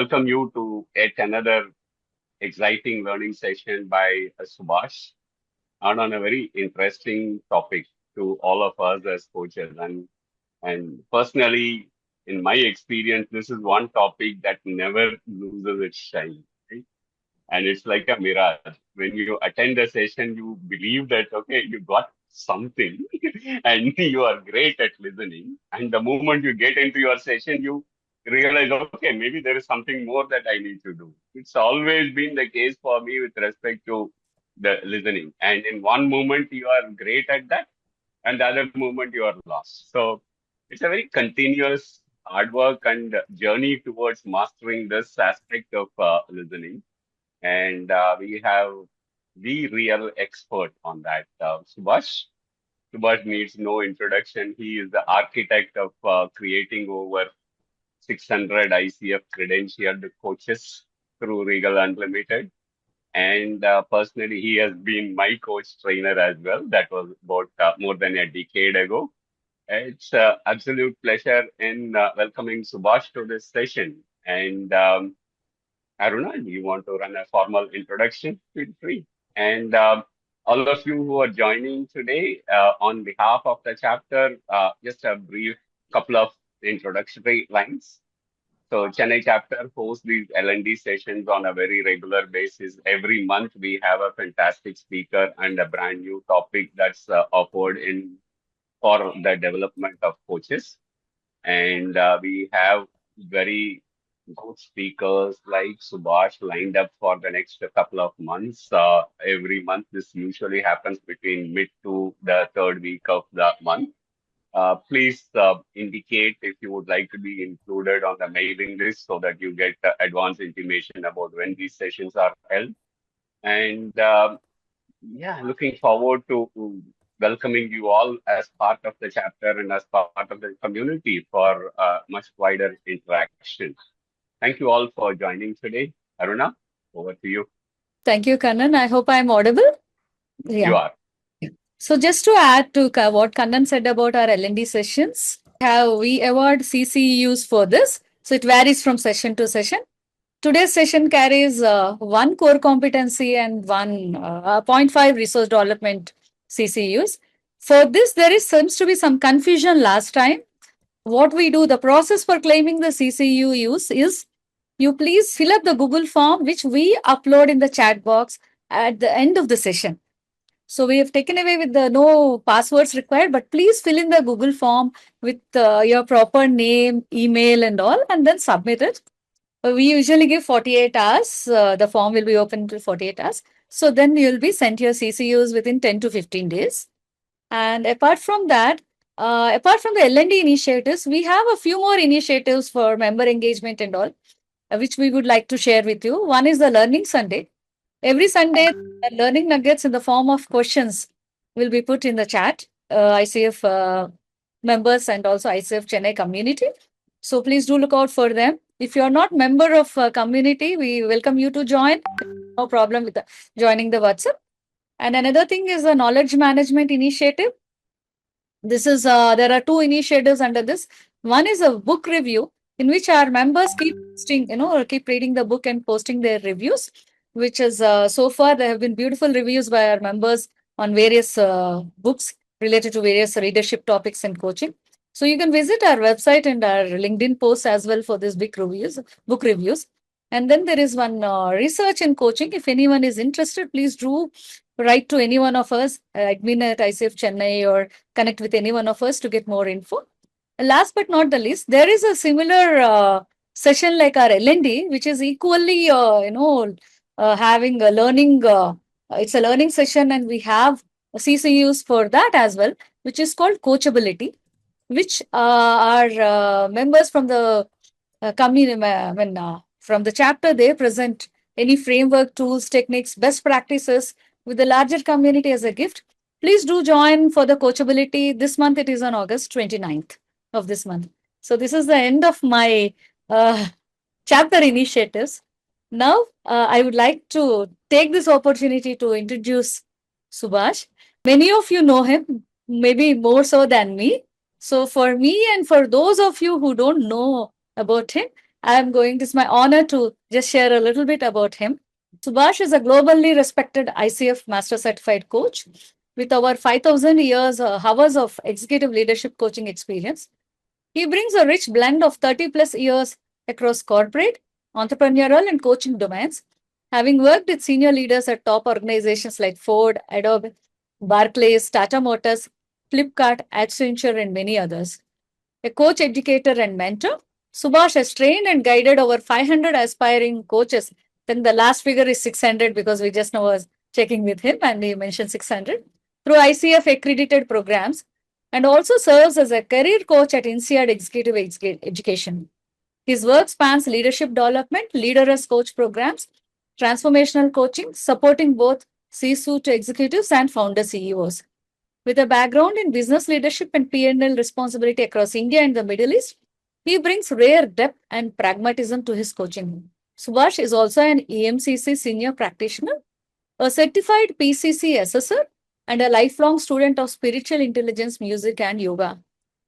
welcome you to yet another exciting learning session by Subash and on a very interesting topic to all of us as coaches. And personally, in my experience, this is one topic that never loses its shine. Right? And it's like a mirage. When you attend a session, you believe that, okay, you got something and you are great at listening. And the moment you get into your session, you realize, okay, maybe there is something more that I need to do. It's always been the case for me with respect to the listening. And in one moment, you are great at that, and the other moment, you are lost. So it's a very continuous hard work and journey towards mastering this aspect of listening. And we have the real expert on that, Subash. Subash needs no introduction. He is the architect of creating over 600 ICF credentialed coaches through Regal Unlimited. And personally, he has been my coach trainer as well. That was about more than a decade ago. It's an absolute pleasure in welcoming Subash to this session. And Aruna, do you want to run a formal introduction? Feel free. And all of you who are joining today, on behalf of the chapter, just a brief couple of introductory lines. So Chennai chapter hosts these L&D sessions on a very regular basis. Every month we have a fantastic speaker and a brand new topic that's offered in for the development of coaches. And we have very good speakers like Subash lined up for the next couple of months. Every month, this usually happens between mid to the third week of the month. Please indicate if you would like to be included on the mailing list so that you get advance intimation about when these sessions are held. And yeah, looking forward to welcoming you all as part of the chapter and as part of the community for much wider interaction. Thank you all for joining today. Aruna, over to you. Thank you, Kannan. I hope I'm audible. Yeah. You are. So just to add to what Kannan said about our L&D sessions, we award CCEUs for this. So it varies from session to session. Today's session carries one core competency and one 0.5 resource development CCUs. For this, there seems to be some confusion last time. What we do, the process for claiming the CCUs is you please fill up the Google form, which we upload in the chat box at the end of the session. So we have taken away with the no passwords required, but please fill in the Google form with your proper name, email and all, and then submit it. We usually give 48 hours. The form will be open till 48 hours. So then you'll be sent your CCUs within 10 to 15 days. And apart from that, apart from the L&D initiatives, we have a few more initiatives for member engagement and all, which we would like to share with you. One is the Learning Sunday. Every Sunday, learning nuggets in the form of questions will be put in the chat, ICF members and also ICF Chennai community. So please do look out for them. If you are not member of community, we welcome you to join. No problem with joining the WhatsApp. And another thing is the knowledge management initiative. This is there are two initiatives under this. One is a book review in which our members keep posting, keep reading the book and posting their reviews, which is so far there have been beautiful reviews by our members on various books related to various leadership topics and coaching. So you can visit our website and our LinkedIn posts as well for these book reviews. And then there is one research and coaching. If anyone is interested, please do write to any one of us, admin at ICF Chennai, or connect with any one of us to get more info. Last but not the least, there is a similar session like our L&D, which is equally, having a learning. It's a learning session, and we have CCUs for that as well, which is called Coachability, which our members from the community, from the chapter, they present any framework, tools, techniques, best practices with the larger community as a gift. Please do join for the Coachability. This month it is on August 29th of this month. So this is the end of my chapter initiatives. Now, I would like to take this opportunity to introduce Subash. Many of you know him, maybe more so than me. So for me and for those of you who don't know about him, It's my honor to just share a little bit about him. Subash is a globally respected ICF Master Certified Coach with over 5,000 hours of executive leadership coaching experience. He brings a rich blend of 30 plus years across corporate, entrepreneurial, and coaching domains, having worked with senior leaders at top organizations like Ford, Adobe, Barclays, Tata Motors, Flipkart, Accenture, and many others. A coach, educator, and mentor, Subash has trained and guided over 500 aspiring coaches. Then the last figure is 600 because we just now was checking with him and he mentioned 600 through ICF accredited programs and also serves as a career coach at INSEAD Executive Education. His work spans leadership development, leader as coach programs, transformational coaching, supporting both C-suite executives and founder CEOs. With a background in business leadership and P&L responsibility across India and the Middle East, he brings rare depth and pragmatism to his coaching. Subash is also an EMCC senior practitioner, a certified PCC assessor, and a lifelong student of spiritual intelligence, music, and yoga.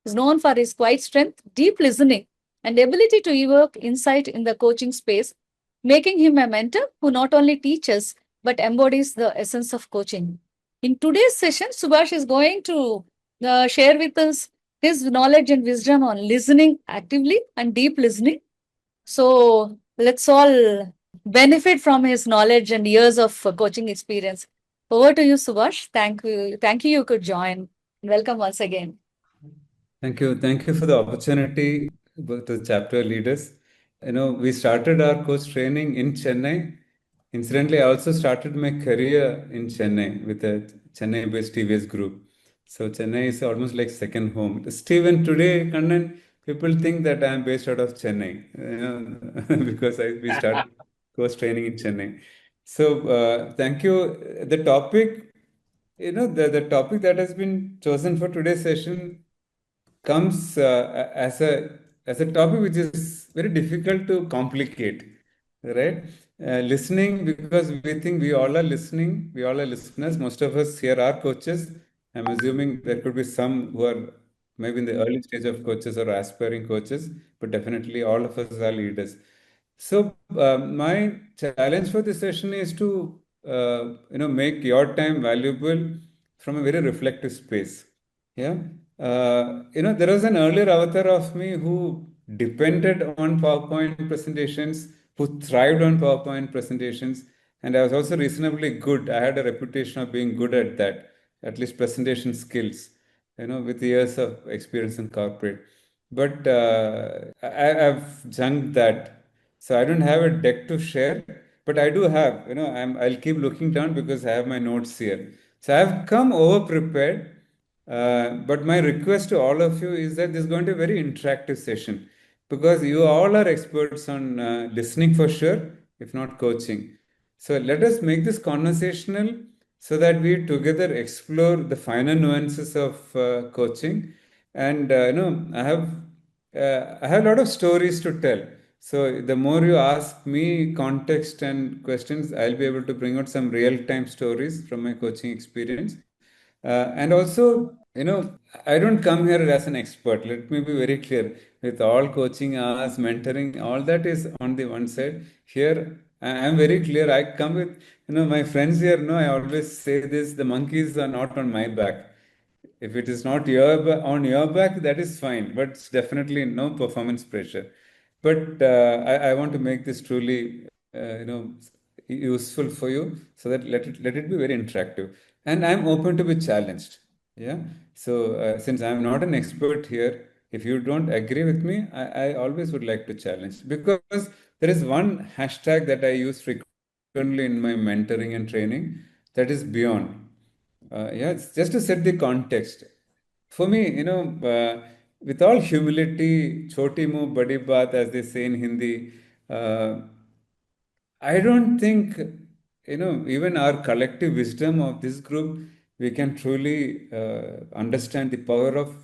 He is known for his quiet strength, deep listening, and ability to evoke insight in the coaching space, making him a mentor who not only teaches but embodies the essence of coaching. In today's session, Subash is going to share with us his knowledge and wisdom on listening actively and deep listening. So let's all benefit from his knowledge and years of coaching experience. Over to you, Subash. Thank you. Thank you. You could join. Welcome once again. Thank you. Thank you for the opportunity, both the chapter leaders. We started our coach training in Chennai. Incidentally, I also started my career in Chennai with a Chennai-based TVS group. So Chennai is almost like second home. Steven, today, Kannan, people think that I am based out of Chennai, because we started coach training in Chennai. So thank you. The topic, the topic that has been chosen for today's session comes as a topic which is very difficult to complicate, right? Listening, because we think we all are listening, we all are listeners. Most of us here are coaches. I'm assuming there could be some who are maybe in the early stage of coaches or aspiring coaches, but definitely all of us are leaders. So my challenge for this session is to make your time valuable from a very reflective space. Yeah. There was an earlier avatar of me who depended on PowerPoint presentations, who thrived on PowerPoint presentations, and I was also reasonably good. I had a reputation of being good at that, at least presentation skills, with years of experience in corporate. But I've junked that. So I don't have a deck to share, but I do have, I'll keep looking down because I have my notes here. So I've come over prepared. But my request to all of you is that this is going to be a very interactive session because you all are experts on listening for sure, if not coaching. So let us make this conversational so that we together explore the finer nuances of coaching. And I have a lot of stories to tell. So the more you ask me context and questions, I'll be able to bring out some real-time stories from my coaching experience. And also, I don't come here as an expert. Let me be very clear. With all coaching hours, mentoring, all that is on the one side. Here, I'm very clear. I come with, my friends here know I always say this, the monkeys are not on my back. If it is not on your back, that is fine. But it's definitely no performance pressure. But I want to make this truly, useful for you so that let it be very interactive. And I'm open to be challenged. Yeah. So since I'm not an expert here, if you don't agree with me, I always would like to challenge, because there is one hashtag that I use frequently in my mentoring and training, that is beyond. It's just to set the context. For me, with all humility, choti muh badi baat, as they say in Hindi, I don't think, even our collective wisdom of this group, we can truly understand the power of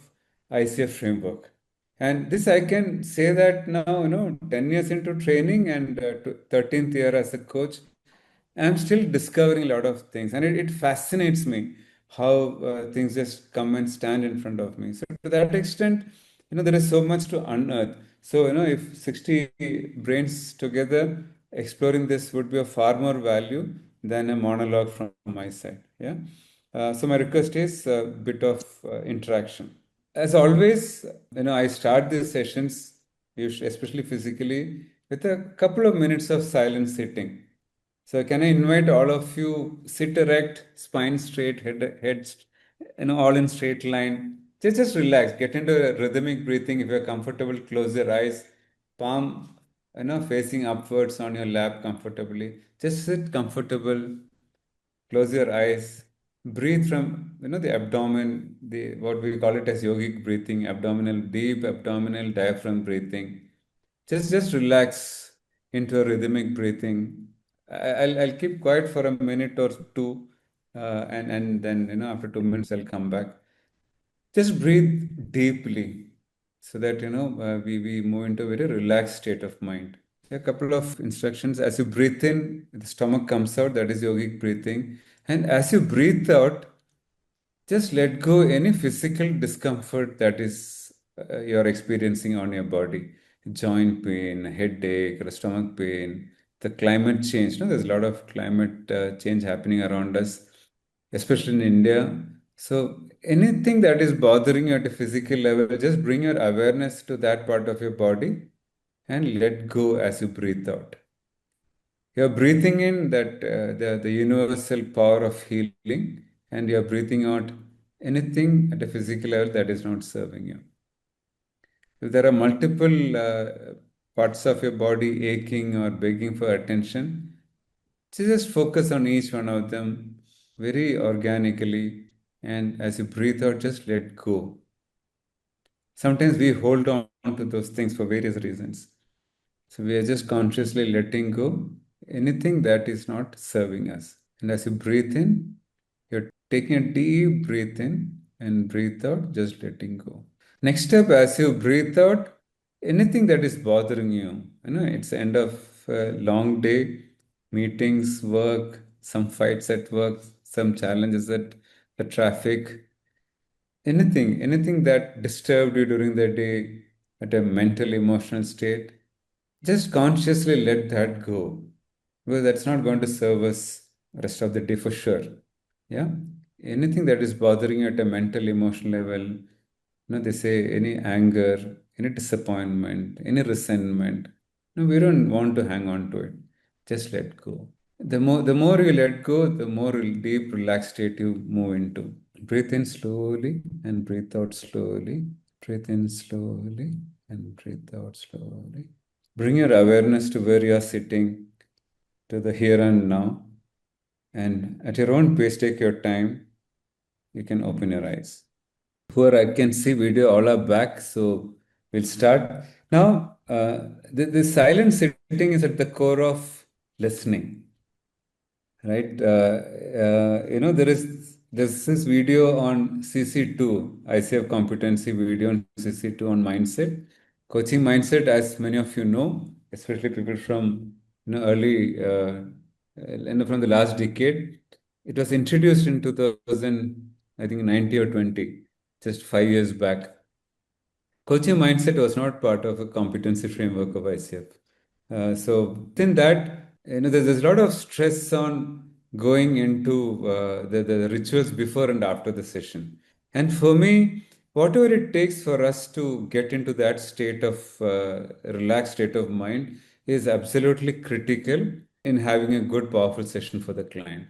ICF framework. And this I can say that now, 10 years into training and 13th year as a coach, I'm still discovering a lot of things. And it fascinates me how things just come and stand in front of me. So to that extent, there is so much to unearth. So, if 60 brains together exploring this would be of far more value than a monologue from my side. Yeah. So my request is a bit of interaction. As always, I start these sessions, especially physically, with a couple of minutes of silent sitting. So can I invite all of you, sit erect, spine straight, head all in straight line. Just relax, get into a rhythmic breathing. If you're comfortable, close your eyes, palm, facing upwards on your lap comfortably. Just sit comfortable, close your eyes, breathe from, the abdomen, the what we call it as yogic breathing, abdominal, deep abdominal diaphragm breathing. Just relax into a rhythmic breathing. I'll keep quiet for a minute or two, and then after 2 minutes I'll come back. Just breathe deeply, so that we move into a very relaxed state of mind. A couple of instructions: as you breathe in, the stomach comes out. That is yogic breathing, and as you breathe out, just let go any physical discomfort that is you're experiencing on your body, joint pain, headache, or stomach pain, the climate change. There's a lot of climate change happening around us, especially in India. So anything that is bothering you at a physical level, just bring your awareness to that part of your body and let go as you breathe out. You're breathing in that the universal power of healing, and you're breathing out anything at a physical level that is not serving you. If there are multiple parts of your body aching or begging for attention, just focus on each one of them very organically, and as you breathe out, just let go. Sometimes we hold on to those things for various reasons. So we are just consciously letting go anything that is not serving us. And as you breathe in, you're taking a deep breath in and breathe out, just letting go. Next step, as you breathe out, anything that is bothering you, it's the end of a long day, meetings, work, some fights at work, some challenges at the traffic, anything that disturbed you during the day at a mental, emotional state, just consciously let that go, because that's not going to serve us rest of the day for sure. Yeah. Anything that is bothering you at a mental, emotional level, they say any anger, any disappointment, any resentment. No, we don't want to hang on to it. Just let go. The more you let go, the more deep, relaxed state you move into. Breathe in slowly and breathe out slowly. Breathe in slowly and breathe out slowly. Bring your awareness to where you are sitting, to the here and now. And at your own pace, take your time. You can open your eyes. Poor, I can see video, all are back. So we'll start. Now, the silent sitting is at the core of listening, right? There's this video on CC2, ICF competency video on CC2 on mindset. Coaching mindset, as many of you know, especially people from early, from the last decade, it was introduced in 2000, I think 90 or 20, just 5 years back. Coaching mindset was not part of a competency framework of ICF. So within that, there's a lot of stress on going into the rituals before and after the session. And for me, whatever it takes for us to get into that state of relaxed state of mind is absolutely critical in having a good, powerful session for the client.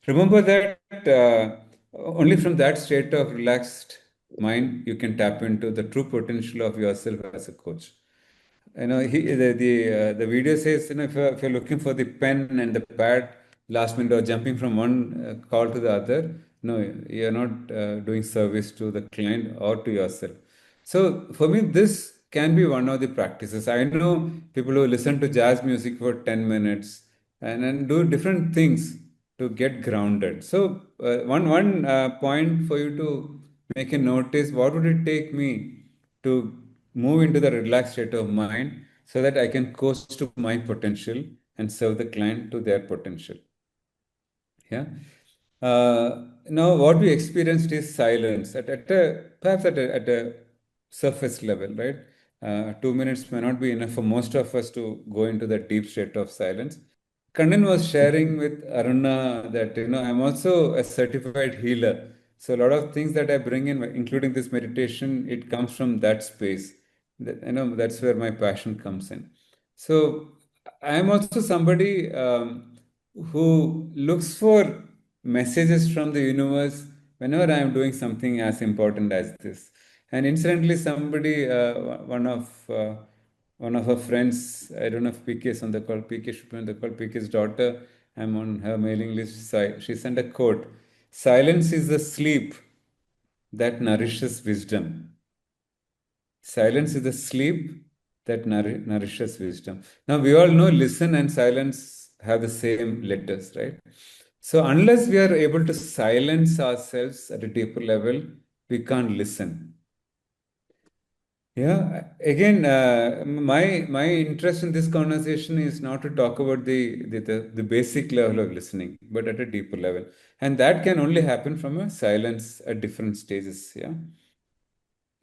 Remember that only from that state of relaxed mind you can tap into the true potential of yourself as a coach. The video says, if you're looking for the pen and the pad last minute or jumping from one call to the other, no, you're not doing service to the client or to yourself. So for me, this can be one of the practices. I know people who listen to jazz music for 10 minutes and do different things to get grounded. So one point for you to make a note is, what would it take me to move into the relaxed state of mind so that I can coast to my potential and serve the client to their potential. Yeah. Now, what we experienced is silence perhaps at a surface level, right? 2 minutes may not be enough for most of us to go into the deep state of silence. Kannan was sharing with Aruna that, I'm also a certified healer. So a lot of things that I bring in, including this meditation, it comes from that space. That's where my passion comes in. So I am also somebody who looks for messages from the universe whenever I am doing something as important as this. And incidentally, somebody, one of her friends, I don't know if PK is on the call, PK should be on the call, PK's daughter, I'm on her mailing list. She sent a quote: "Silence is the sleep that nourishes wisdom." Silence is the sleep that nourishes wisdom. Now, we all know listen and silence have the same letters, right? So, unless we are able to silence ourselves at a deeper level, we can't listen. Yeah, again, my interest in this conversation is not to talk about the basic level of listening, but at a deeper level, and that can only happen from a silence at different stages. Yeah.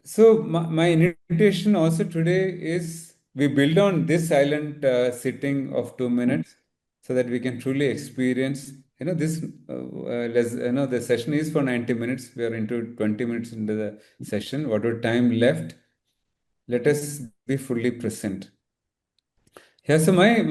So my invitation also today is we build on this silent sitting of 2 minutes so that we can truly experience. This. The session is for 90 minutes. We are into 20 minutes into the session. Whatever time left, let us be fully present. Yeah, so my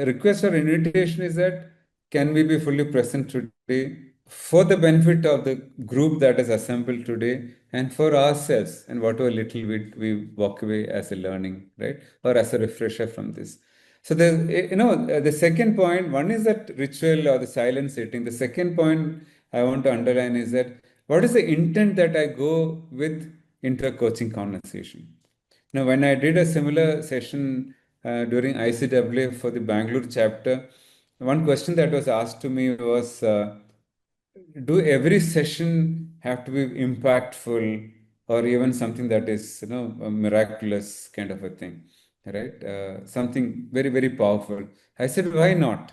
request or invitation is that can we be fully present today for the benefit of the group that is assembled today and for ourselves and whatever little bit we walk away as a learning, right? Or as a refresher from this. So the second point, one is that ritual or the silent sitting. The second point I want to underline is that what is the intent that I go with into a coaching conversation? Now, when I did a similar session during ICWA for the Bangalore chapter, one question that was asked to me was, do every session have to be impactful or even something that is, a miraculous kind of a thing, right? Something very, very powerful. I said, why not?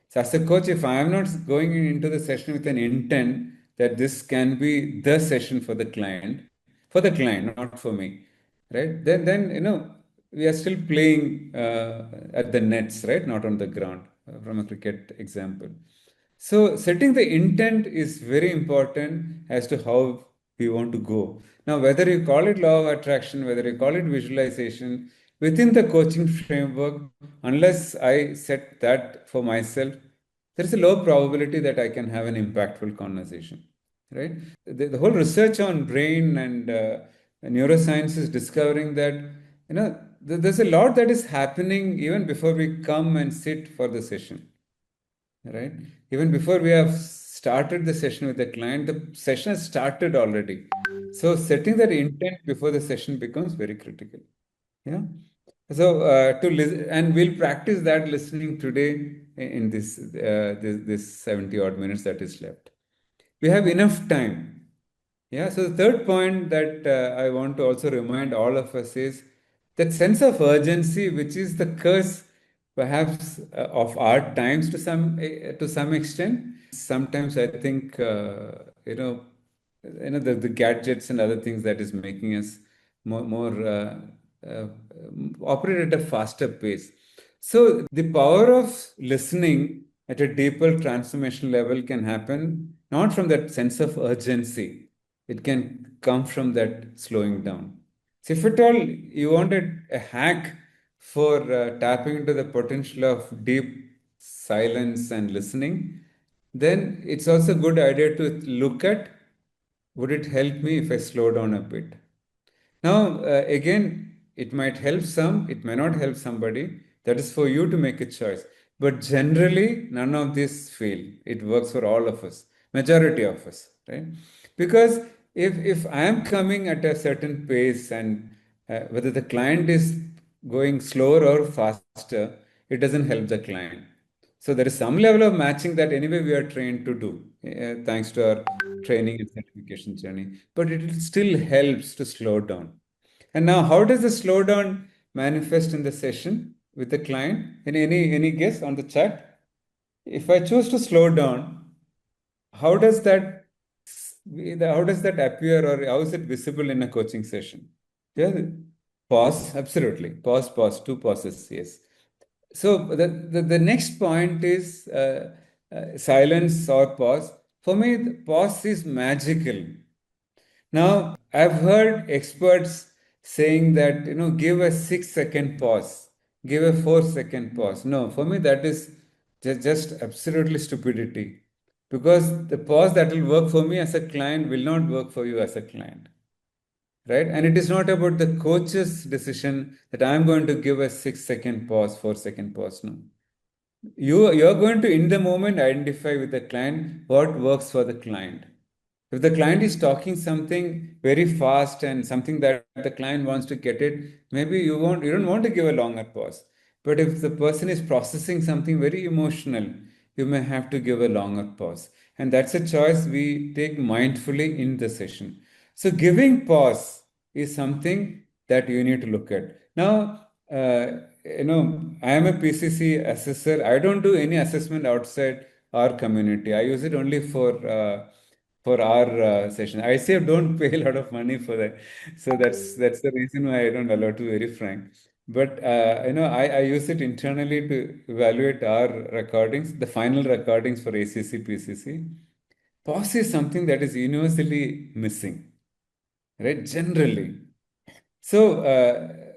So as a coach, if I am not going into the session with an intent that this can be the session for the client, not for me, right? Then we are still playing at the nets, right? Not on the ground, from a cricket example. So setting the intent is very important as to how we want to go. Now, whether you call it law of attraction, whether you call it visualization, within the coaching framework, unless I set that for myself, there is a low probability that I can have an impactful conversation, right? The whole research on brain and neuroscience is discovering that, there's a lot that is happening even before we come and sit for the session, right? Even before we have started the session with the client, the session has started already. So setting that intent before the session becomes very critical. Yeah. So to listen, and we'll practice that listening today in this 70 odd minutes that is left. We have enough time. Yeah. So the third point that I want to also remind all of us is that sense of urgency, which is the curse perhaps of our times to some extent. Sometimes I think the gadgets and other things that is making us more uh, operate at a faster pace. So the power of listening at a deeper transformation level can happen not from that sense of urgency. It can come from that slowing down. So if at all you wanted a hack for tapping into the potential of deep silence and listening, then it's also a good idea to look at, would it help me if I slow down a bit? Now, again, it might help some, it may not help somebody. That is for you to make a choice. But generally, none of this fail. It works for all of us, majority of us, right? Because if I am coming at a certain pace and whether the client is going slower or faster, it doesn't help the client. So there is some level of matching that anyway we are trained to do, thanks to our training and certification journey. But it still helps to slow down. And now, how does the slowdown manifest in the session with the client? Any guess on the chat? If I choose to slow down, how does that appear, or how is it visible in a coaching session? Yeah. Pause, absolutely. Pause, two pauses, yes. So the next point is silence or pause. For me, the pause is magical. Now, I've heard experts saying that, give a 6-second pause, give a 4-second pause. No, for me, that is just absolutely stupidity. Because the pause that will work for me as a client will not work for you as a client. Right? And it is not about the coach's decision that I'm going to give a 6-second pause, 4-second pause. No. You're going to, in the moment, identify with the client what works for the client. If the client is talking something very fast and something that the client wants to get it, maybe you don't want to give a longer pause. But if the person is processing something very emotional, you may have to give a longer pause. And that's a choice we take mindfully in the session. So giving pause is something that you need to look at. Now, I am a PCC assessor. I don't do any assessment outside our community. I use it only for our session. ICF don't pay a lot of money for that, so that's the reason why I don't allow to be very frank. But I use it internally to evaluate our recordings, the final recordings for ACC, PCC. Pause is something that is universally missing, right? Generally. So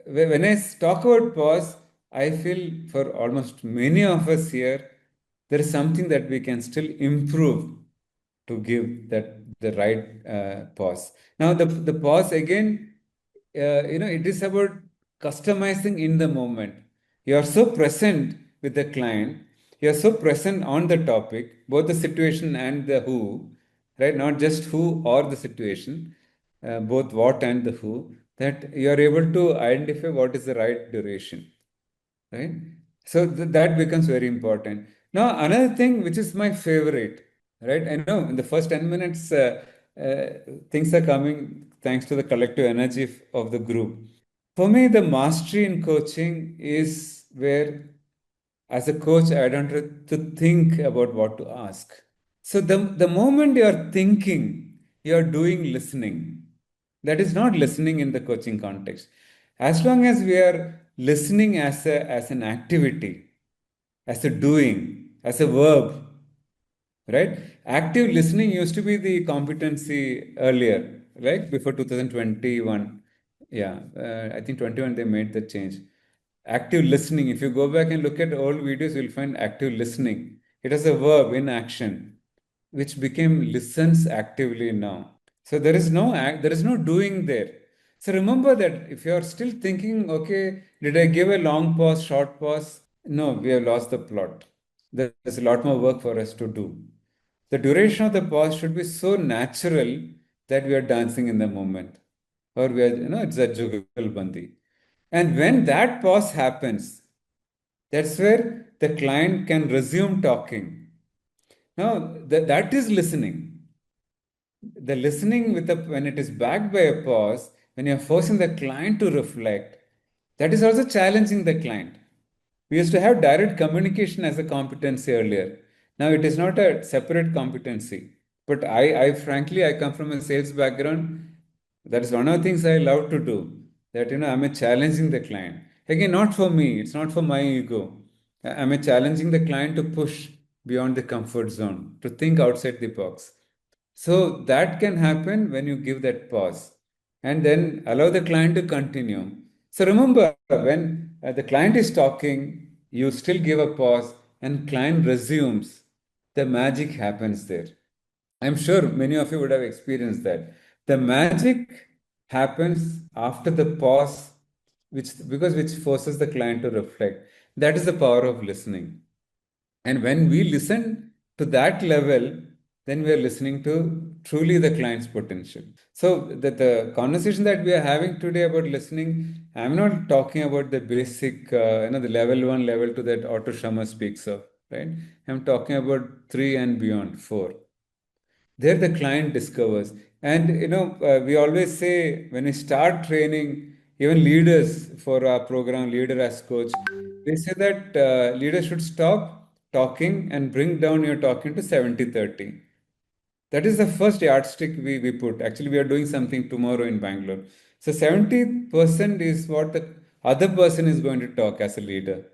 when I talk about pause, I feel for almost many of us here, there is something that we can still improve to give that the right pause. Now the pause again, it is about customizing in the moment. You are so present with the client, you are so present on the topic, both the situation and the who, right? Not just who or the situation, both what and the who, that you are able to identify what is the right duration, right? So that becomes very important. Now, another thing which is my favorite, right? I know in the first 10 minutes, things are coming thanks to the collective energy of the group. For me, the mastery in coaching is where, as a coach, I don't have to think about what to ask. So the moment you are thinking, you are doing listening. That is not listening in the coaching context. As long as we are listening as an activity, as a doing, as a verb, right? Active listening used to be the competency earlier, right? Before 2021. Yeah, I think 21 they made the change. Active listening. If you go back and look at old videos, you'll find active listening. It is a verb in action, which became listens actively now. So there is no doing there. So remember that if you are still thinking, okay, did I give a long pause, short pause? No, we have lost the plot. There's a lot more work for us to do. The duration of the pause should be so natural that we are dancing in the moment. Or we are, it's a jugalbandi. And when that pause happens, that's where the client can resume talking. Now, that is listening. The listening when it is backed by a pause, when you're forcing the client to reflect, that is also challenging the client. We used to have direct communication as a competency earlier. Now it is not a separate competency. But I frankly, I come from a sales background. That is one of the things I love to do. That, I'm a challenging the client. Again, not for me. It's not for my ego. I'm a challenging the client to push beyond the comfort zone, to think outside the box. So that can happen when you give that pause and then allow the client to continue. So remember, when the client is talking, you still give a pause and client resumes. The magic happens there. I'm sure many of you would have experienced that. The magic happens after the pause, which forces the client to reflect. That is the power of listening. And when we listen to that level, then we are listening to truly the client's potential. So the conversation that we are having today about listening, I'm not talking about the basic, the level 1, level 2 that Otto Scharmer speaks of, right? I'm talking about 3 and beyond, 4. There the client discovers. And, we always say when we start training, even leaders for our program, Leader as Coach, they say that leaders should stop talking and bring down your talking to 70-30. That is the first yardstick we put. Actually, we are doing something tomorrow in Bangalore. So 70% is what the other person is going to talk as a leader.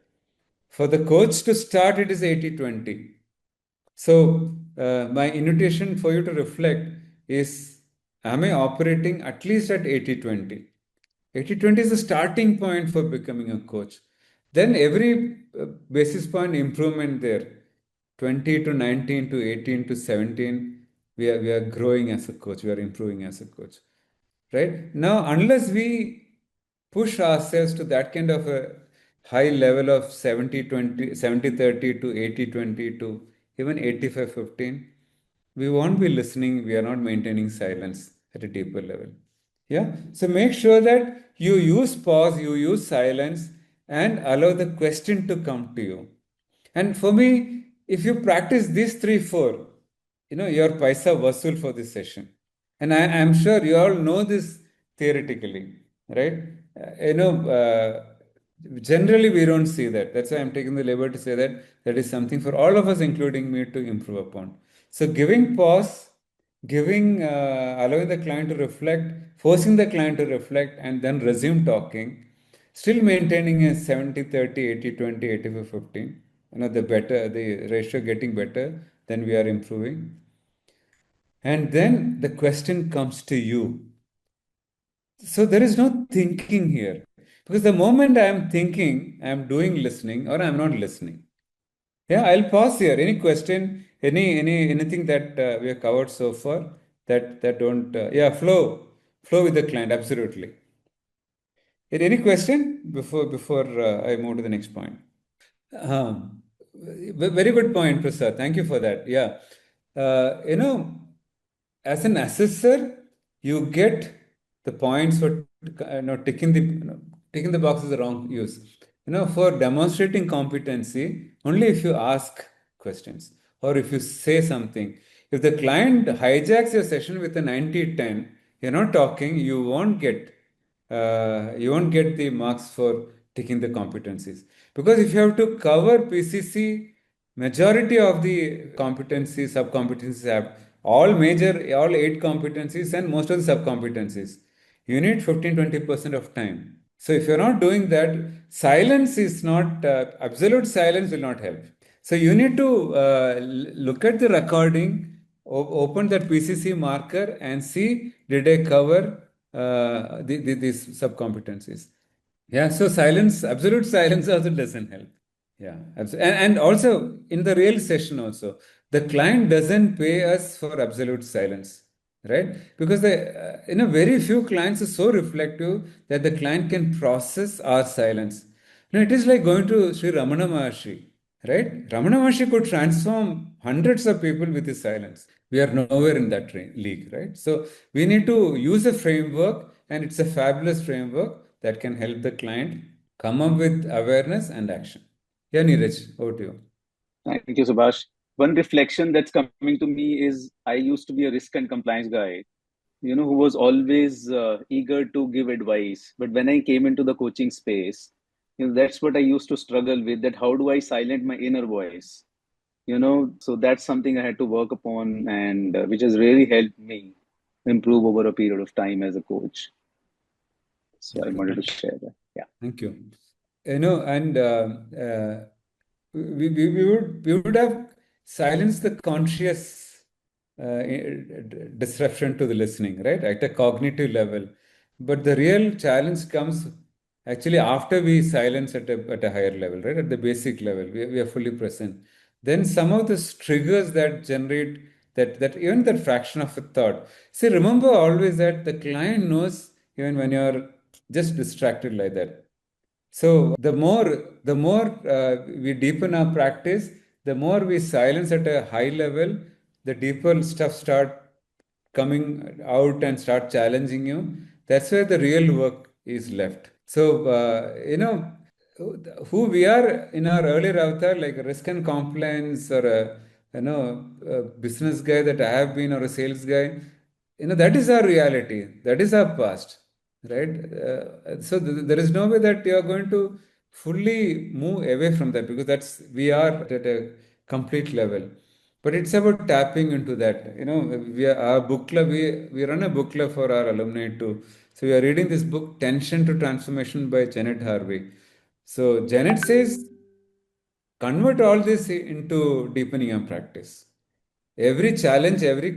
For the coach to start, it is 80-20. So my invitation for you to reflect is, am I operating at least at 80-20? 80-20 is the starting point for becoming a coach. Then every basis point improvement there, 20 to 19 to 18 to 17, we are growing as a coach, we are improving as a coach. Right? Now, unless we push ourselves to that kind of a high level of 70-20, 70-30 to 80-20 to even 85-15, we won't be listening, we are not maintaining silence at a deeper level. Yeah. So make sure that you use pause, you use silence, and allow the question to come to you. And for me, if you practice these 3-4, your paisa vasool for this session. And I'm sure you all know this theoretically, right? Generally we don't see that. That's why I'm taking the labor to say that that is something for all of us, including me, to improve upon. So giving pause, allowing the client to reflect, forcing the client to reflect, and then resume talking, still maintaining a 70-30, 80-20, 85-15. The better, the ratio getting better, then we are improving. And then the question comes to you. So there is no thinking here. Because the moment I am thinking, I am doing listening or I am not listening. Yeah, I'll pause here. Any question, anything that we have covered so far that don't, flow with the client, absolutely. Any question before I move to the next point? Very good point, Prasad. Thank you for that. Yeah. As an assessor, you get the points for ticking the box is the wrong use. For demonstrating competency, only if you ask questions or if you say something. If the client hijacks your session with a 90-10, you're not talking, you won't get the marks for ticking the competencies. Because if you have to cover PCC, majority of the competencies, sub-competencies have all 8 competencies and most of the sub-competencies. You need 15-20% of time. So if you're not doing that, silence is not, absolute silence will not help. So you need to look at the recording, open that PCC marker and see, did I cover these sub-competencies? Yeah, so silence, absolute silence also doesn't help. Yeah, and also in the real session also, the client doesn't pay us for absolute silence, right? Because very few clients are so reflective that the client can process our silence. It is like going to Sri Ramana Maharshi, right? Ramana Maharshi could transform hundreds of people with his silence. We are nowhere in that league, right? So we need to use a framework, and it's a fabulous framework that can help the client come up with awareness and action. Yeah, Neeraj, over to you. Thank you, Subash. One reflection that's coming to me is I used to be a risk and compliance guy, who was always eager to give advice. But when I came into the coaching space, that's what I used to struggle with, that how do I silence my inner voice? So that's something I had to work upon, and which has really helped me improve over a period of time as a coach. So I wanted to share that. Yeah. Thank you. And we would have silenced the conscious disruption to the listening, right? At a cognitive level. But the real challenge comes actually after we silence at a higher level, right? At the basic level, we are fully present. Then some of the triggers that generate that even that fraction of a thought. See, remember always that the client knows even when you're just distracted like that. So the more we deepen our practice, the more we silence at a high level, the deeper stuff start coming out and start challenging you. That's where the real work is left. So who we are in our earlier avatar, like a risk and compliance or a business guy that I have been, or a sales guy, that is our reality. That is our past, right? So there is no way that you are going to fully move away from that, because we are at a complete level. But it's about tapping into that. Our book club, we run a book club for our alumni too. So we are reading this book, Tension to Transformation by Janet Harvey. So Janet says, convert all this into deepening your practice. Every challenge, every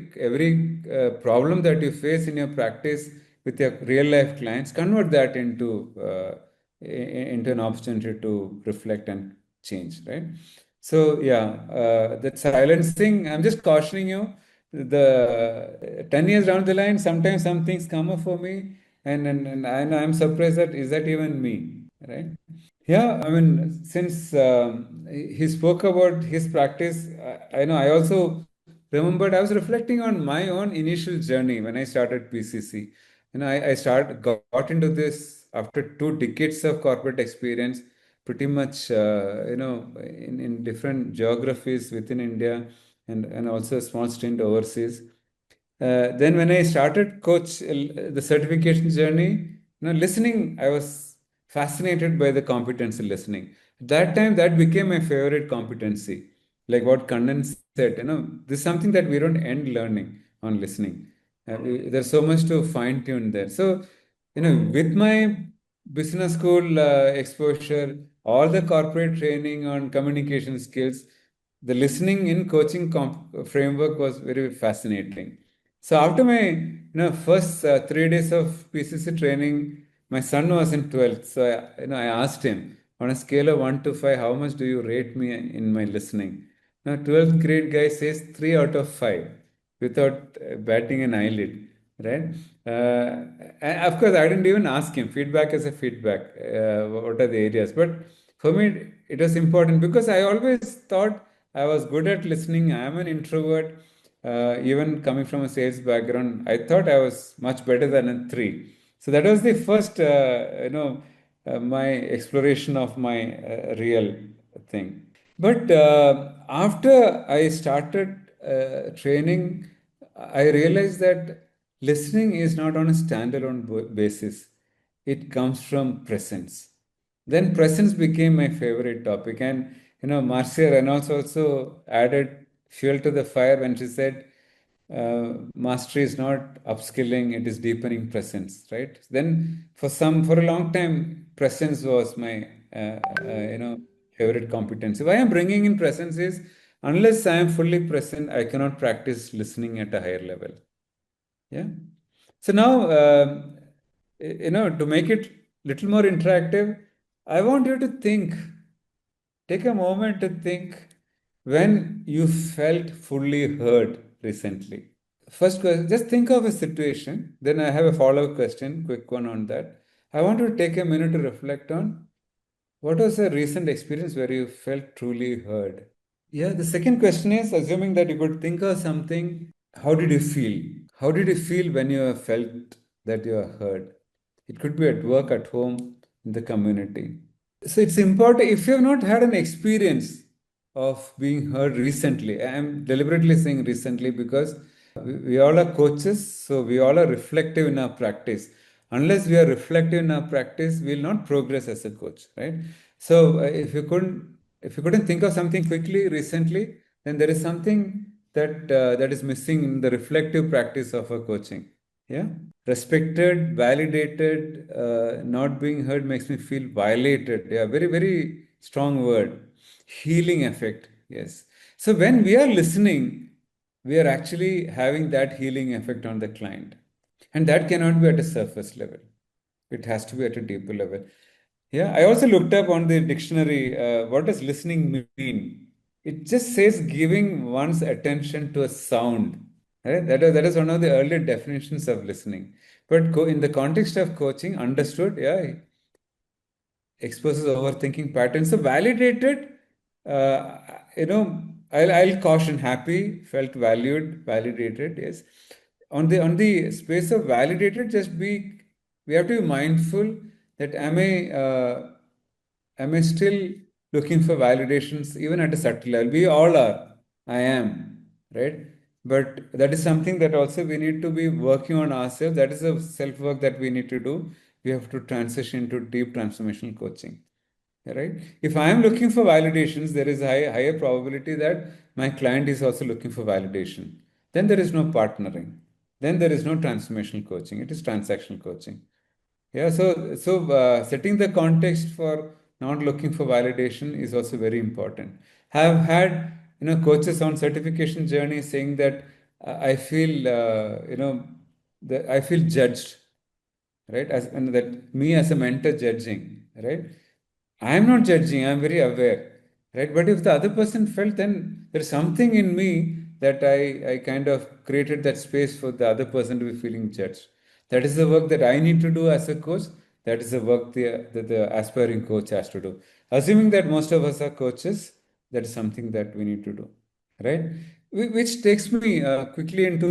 problem that you face in your practice with your real life clients, convert that into an opportunity to reflect and change, right? So yeah, that silencing, I'm just cautioning you, the 10 years down the line, sometimes some things come up for me, and I'm surprised that is that even me, right? Yeah, I mean, since he spoke about his practice, I know I also remembered I was reflecting on my own initial journey when I started PCC. Got into this after 2 decades of corporate experience, pretty much, in different geographies within India and also a small stint overseas. Then when I started the certification journey, listening, I was fascinated by the competency listening. At that time, that became my favorite competency. Like what Kannan said, this is something that we don't end learning on listening. There's so much to fine tune there. So, with my business school exposure, all the corporate training on communication skills, the listening in coaching framework was very fascinating. So after my first 3 days of PCC training, my son was in 12th. So I asked him on a scale of 1 to 5, how much do you rate me in my listening? Now 12th grade guy says 3 out of 5 without batting an eyelid, right? And of course, I didn't even ask him. Feedback is a feedback. What are the areas? But for me, it was important because I always thought I was good at listening. I am an introvert. Even coming from a sales background, I thought I was much better than a 3. So that was the first, my exploration of my real thing. But after I started training, I realized that listening is not on a standalone basis. It comes from presence. Then presence became my favorite topic. And, Marcia Reynolds also added fuel to the fire when she said, mastery is not upskilling, it is deepening presence, right? Then for a long time, presence was my, favorite competency. Why I'm bringing in presence is, unless I am fully present, I cannot practice listening at a higher level. Yeah. So now, to make it little more interactive, I want you to take a moment to think when you felt fully heard recently. First question, just think of a situation. Then I have a follow-up question, quick one on that. I want you to take a minute to reflect on what was a recent experience where you felt truly heard. Yeah, the second question is, assuming that you could think of something, how did you feel? How did you feel when you felt that you are heard? It could be at work, at home, in the community. So it's important, if you have not had an experience of being heard recently, I am deliberately saying recently because we all are coaches, so we all are reflective in our practice. Unless we are reflective in our practice, we will not progress as a coach, right? So if you couldn't think of something quickly recently, then there is something that is missing in the reflective practice of a coaching. Yeah, respected, validated, not being heard makes me feel violated. Yeah, very, very strong word. Healing effect. Yes. So when we are listening, we are actually having that healing effect on the client. And that cannot be at a surface level. It has to be at a deeper level. Yeah, I also looked up on the dictionary, what does listening mean? It just says giving one's attention to a sound. Right? That is one of the earlier definitions of listening. But in the context of coaching, understood, yeah, exposes overthinking patterns. So validated, uh, I'll caution happy, felt valued, validated, yes. On the space of validated, we have to be mindful that am I still looking for validations even at a subtle level? We all are. I am, right? But that is something that also we need to be working on ourselves. That is a self-work that we need to do. We have to transition to deep transformational coaching, right? If I am looking for validations, there is a higher probability that my client is also looking for validation. Then there is no partnering. Then there is no transformational coaching. It is transactional coaching. Yeah, so setting the context for not looking for validation is also very important. Have had coaches on certification journey saying that I feel I feel judged, right? And that me as a mentor judging, right? I am not judging. I am very aware, right? But if the other person felt, then there's something in me that I kind of created that space for the other person to be feeling judged. That is the work that I need to do as a coach. That is the work the aspiring coach has to do. Assuming that most of us are coaches, that is something that we need to do, right? Which takes me quickly into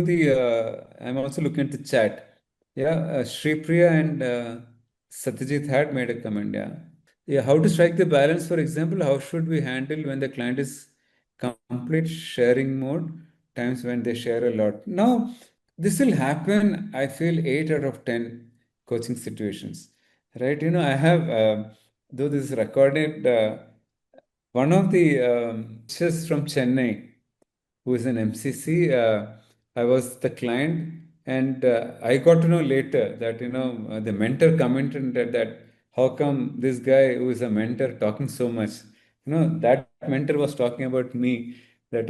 I'm also looking at the chat. Yeah, Sri Priya and Satyajit had made a comment. Yeah. Yeah, how to strike the balance? For example, how should we handle when the client is complete sharing mode, times when they share a lot? Now, this will happen, I feel, 8 out of 10 coaching situations, right? I have, though this is recorded, one of the teachers from Chennai, who is an MCC. I was the client, and I got to know later that the mentor commented that how come this guy who is a mentor talking so much? That mentor was talking about me. That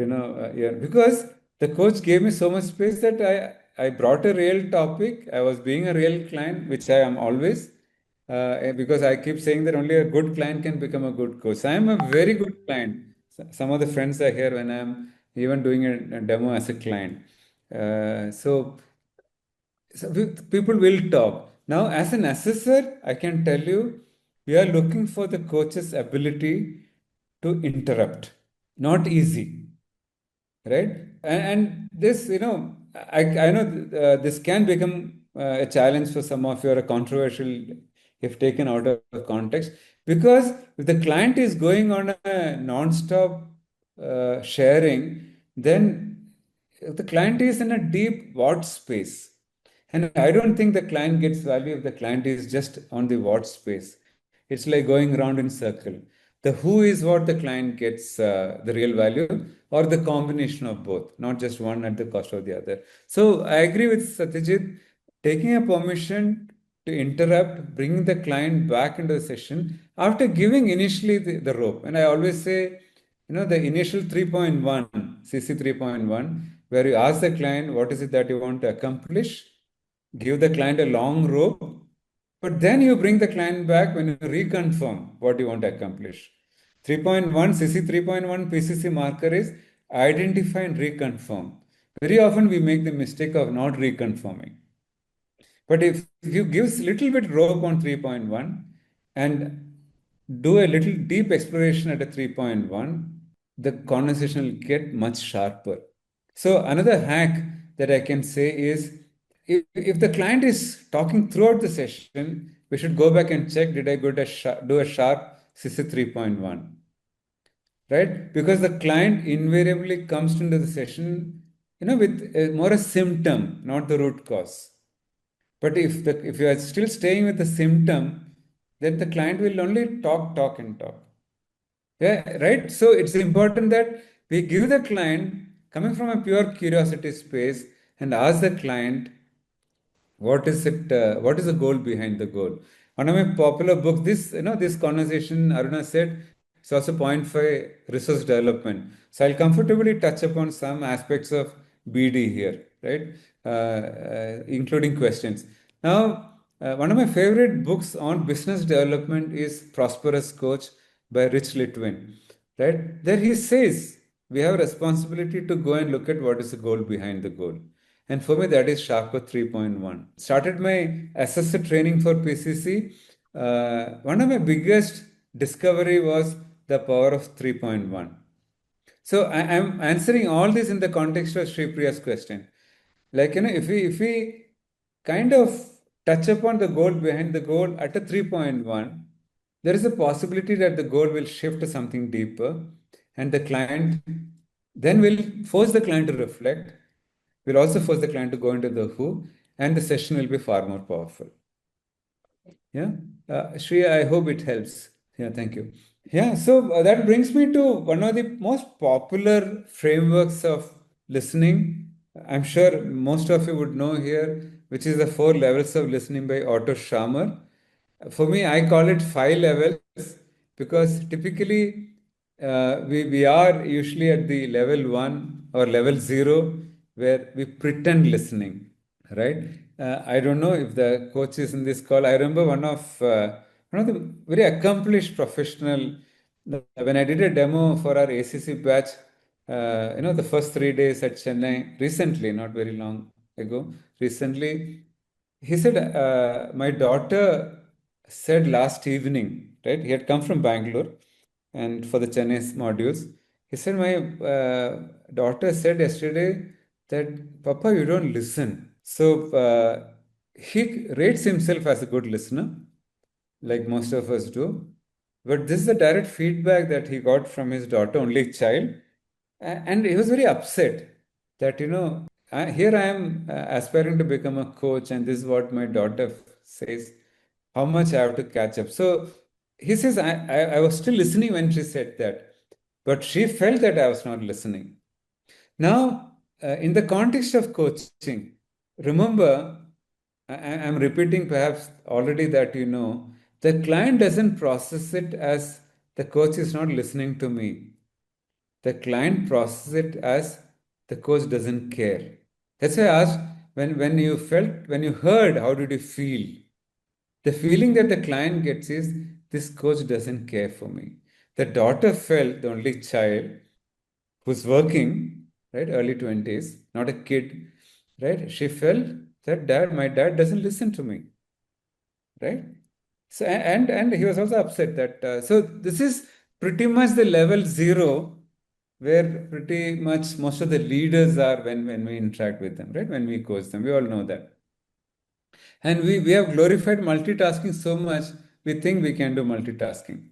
yeah, because the coach gave me so much space that I brought a real topic. I was being a real client, which I am always. Because I keep saying that only a good client can become a good coach. I am a very good client. Some of the friends are here when I'm even doing a demo as a client. People will talk. Now, as an assessor, I can tell you, we are looking for the coach's ability to interrupt. Not easy, right? And this, I know this can become a challenge for some of you, or a controversial if taken out of context, because if the client is going on a non-stop sharing, then the client is in a deep what space. And I don't think the client gets value if the client is just on the what space. It's like going around in circle. The who is what the client gets the real value, or the combination of both, not just one at the cost of the other. So I agree with Satyajit, taking a permission to interrupt, bringing the client back into the session after giving initially the rope. And I always say, the initial 3.1, CC 3.1, where you ask the client, what is it that you want to accomplish? Give the client a long rope, but then you bring the client back when you reconfirm what you want to accomplish. 3.1, CC 3.1 PCC marker is identify and reconfirm. Very often we make the mistake of not reconfirming. But if you give little bit rope on 3.1 and do a little deep exploration at a 3.1, the conversation will get much sharper. So another hack that I can say is, if the client is talking throughout the session, we should go back and check, did I do a sharp CC 3.1? Right? Because the client invariably comes into the session, with more a symptom, not the root cause. But if you are still staying with the symptom, then the client will only talk and talk. Yeah, right? So it's important that we give the client, coming from a pure curiosity space, and ask the client, what is it? What is the goal behind the goal? One of my popular books, this conversation, Aruna said, it's also point for resource development. So I'll comfortably touch upon some aspects of BD here, right? Including questions. Now, one of my favorite books on business development is Prosperous Coach by Rich Litwin, right? There he says, we have a responsibility to go and look at what is the goal behind the goal. And for me, that is Sharper 3.1. Started my assessor training for PCC. One of my biggest discovery was the power of 3.1. So I'm answering all this in the context of Sri Priya's question. Like, if we kind of touch upon the goal behind the goal at a 3.1, there is a possibility that the goal will shift to something deeper, and the client then will force the client to reflect. Will also force the client to go into the who, and the session will be far more powerful. Yeah, Shreya, I hope it helps. Yeah, thank you. Yeah, so that brings me to one of the most popular frameworks of listening. I'm sure most of you would know here, which is the 4 levels of listening by Otto Scharmer. For me, I call it 5 levels because typically we are usually at the level 1 or level 0 where we pretend listening, right? I don't know if the coach is in this call. I remember one of the very accomplished professional. When I did a demo for our ACC batch, the first 3 days at Chennai recently, not very long ago, recently, he said, my daughter said last evening, right? He had come from Bangalore and for the Chennai modules. He said, my daughter said yesterday that, Papa, you don't listen. So he rates himself as a good listener, like most of us do. But this is the direct feedback that he got from his daughter, only child. And he was very upset that, here I am aspiring to become a coach, and this is what my daughter says, how much I have to catch up. So he says, I was still listening when she said that, but she felt that I was not listening. Now, in the context of coaching, remember, I'm repeating perhaps already that the client doesn't process it as the coach is not listening to me. The client processes it as the coach doesn't care. That's why I asked, when you heard, how did you feel? The feeling that the client gets is, this coach doesn't care for me. The daughter felt, the only child who's working, right, early 20s, not a kid, right? She felt that my dad doesn't listen to me, right? So and he was also upset that so this is pretty much the level 0 where pretty much most of the leaders are when we interact with them, right? When we coach them, we all know that. And we have glorified multitasking so much, we think we can do multitasking,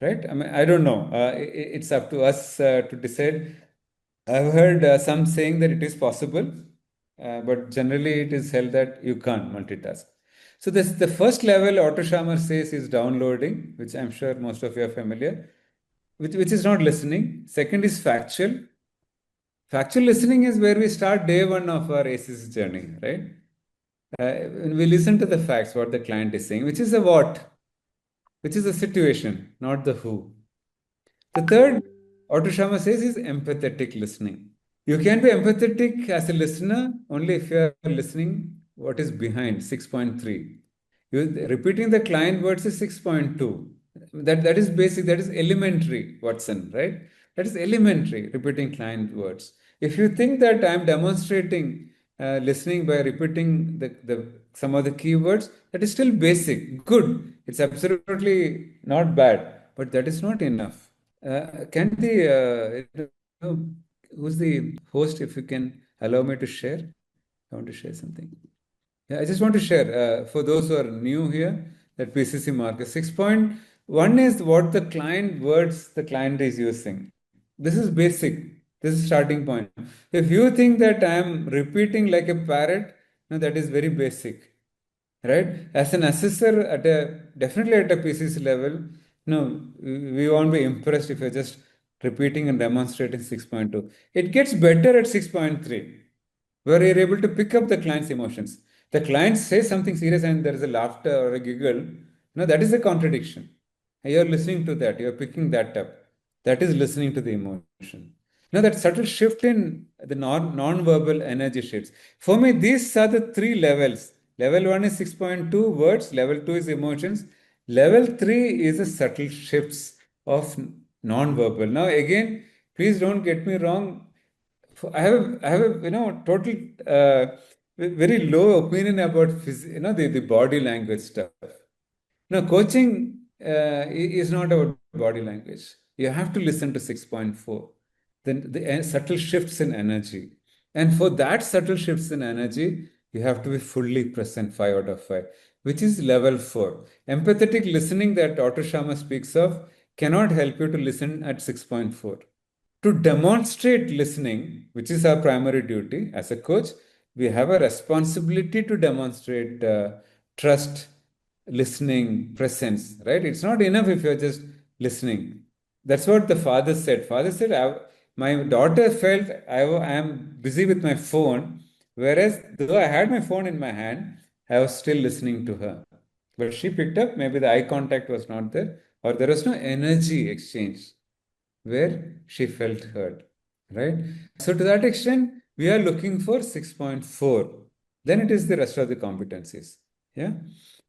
right? I mean, I don't know. It's up to us to decide. I've heard some saying that it is possible, but generally it is held that you can't multitask. So the first level Otto Scharmer says is downloading, which I'm sure most of you are familiar, which is not listening. Second is factual. Factual listening is where we start day 1 of our ACC journey, right? We listen to the facts, what the client is saying, which is a what, which is a situation, not the who. The third, Otto Scharmer says, is empathetic listening. You can be empathetic as a listener only if you are listening what is behind 6.3. Repeating the client words is 6.2. That is basic, that is elementary, Watson, right? That is elementary, repeating client words. If you think that I'm demonstrating listening by repeating some of the keywords, that is still basic, good. It's absolutely not bad, but that is not enough. Can who's the host, if you can allow me to share? I want to share something. Yeah, I just want to share for those who are new here that PCC marker 6.1 is what the client words the client is using. This is basic. This is starting point. If you think that I am repeating like a parrot, no, that is very basic, right? As an assessor definitely at a PCC level, no, we won't be impressed if you're just repeating and demonstrating 6.2. It gets better at 6.3, where you're able to pick up the client's emotions. The client says something serious and there is a laughter or a giggle. No, that is a contradiction. You're listening to that. You're picking that up. That is listening to the emotion. Now, that subtle shift in the non-verbal energy shifts. For me, these are the 3 levels. Level 1 is 6.2 words. Level 2 is emotions. Level 3 is the subtle shifts of non-verbal. Now, again, please don't get me wrong. I have a total very low opinion about the body language stuff. Now, coaching is not about body language. You have to listen to 6.4. Then the subtle shifts in energy. And for that subtle shifts in energy, you have to be fully present 5 out of 5, which is level 4. Empathetic listening that Otto Scharmer speaks of cannot help you to listen at 6.4. To demonstrate listening, which is our primary duty as a coach, we have a responsibility to demonstrate trust, listening, presence, right? It's not enough if you're just listening. That's what the father said. Father said, my daughter felt I am busy with my phone, whereas though I had my phone in my hand, I was still listening to her. But she picked up, maybe the eye contact was not there, or there was no energy exchange where she felt heard, right? So to that extent, we are looking for 6.4. Then it is the rest of the competencies. Yeah.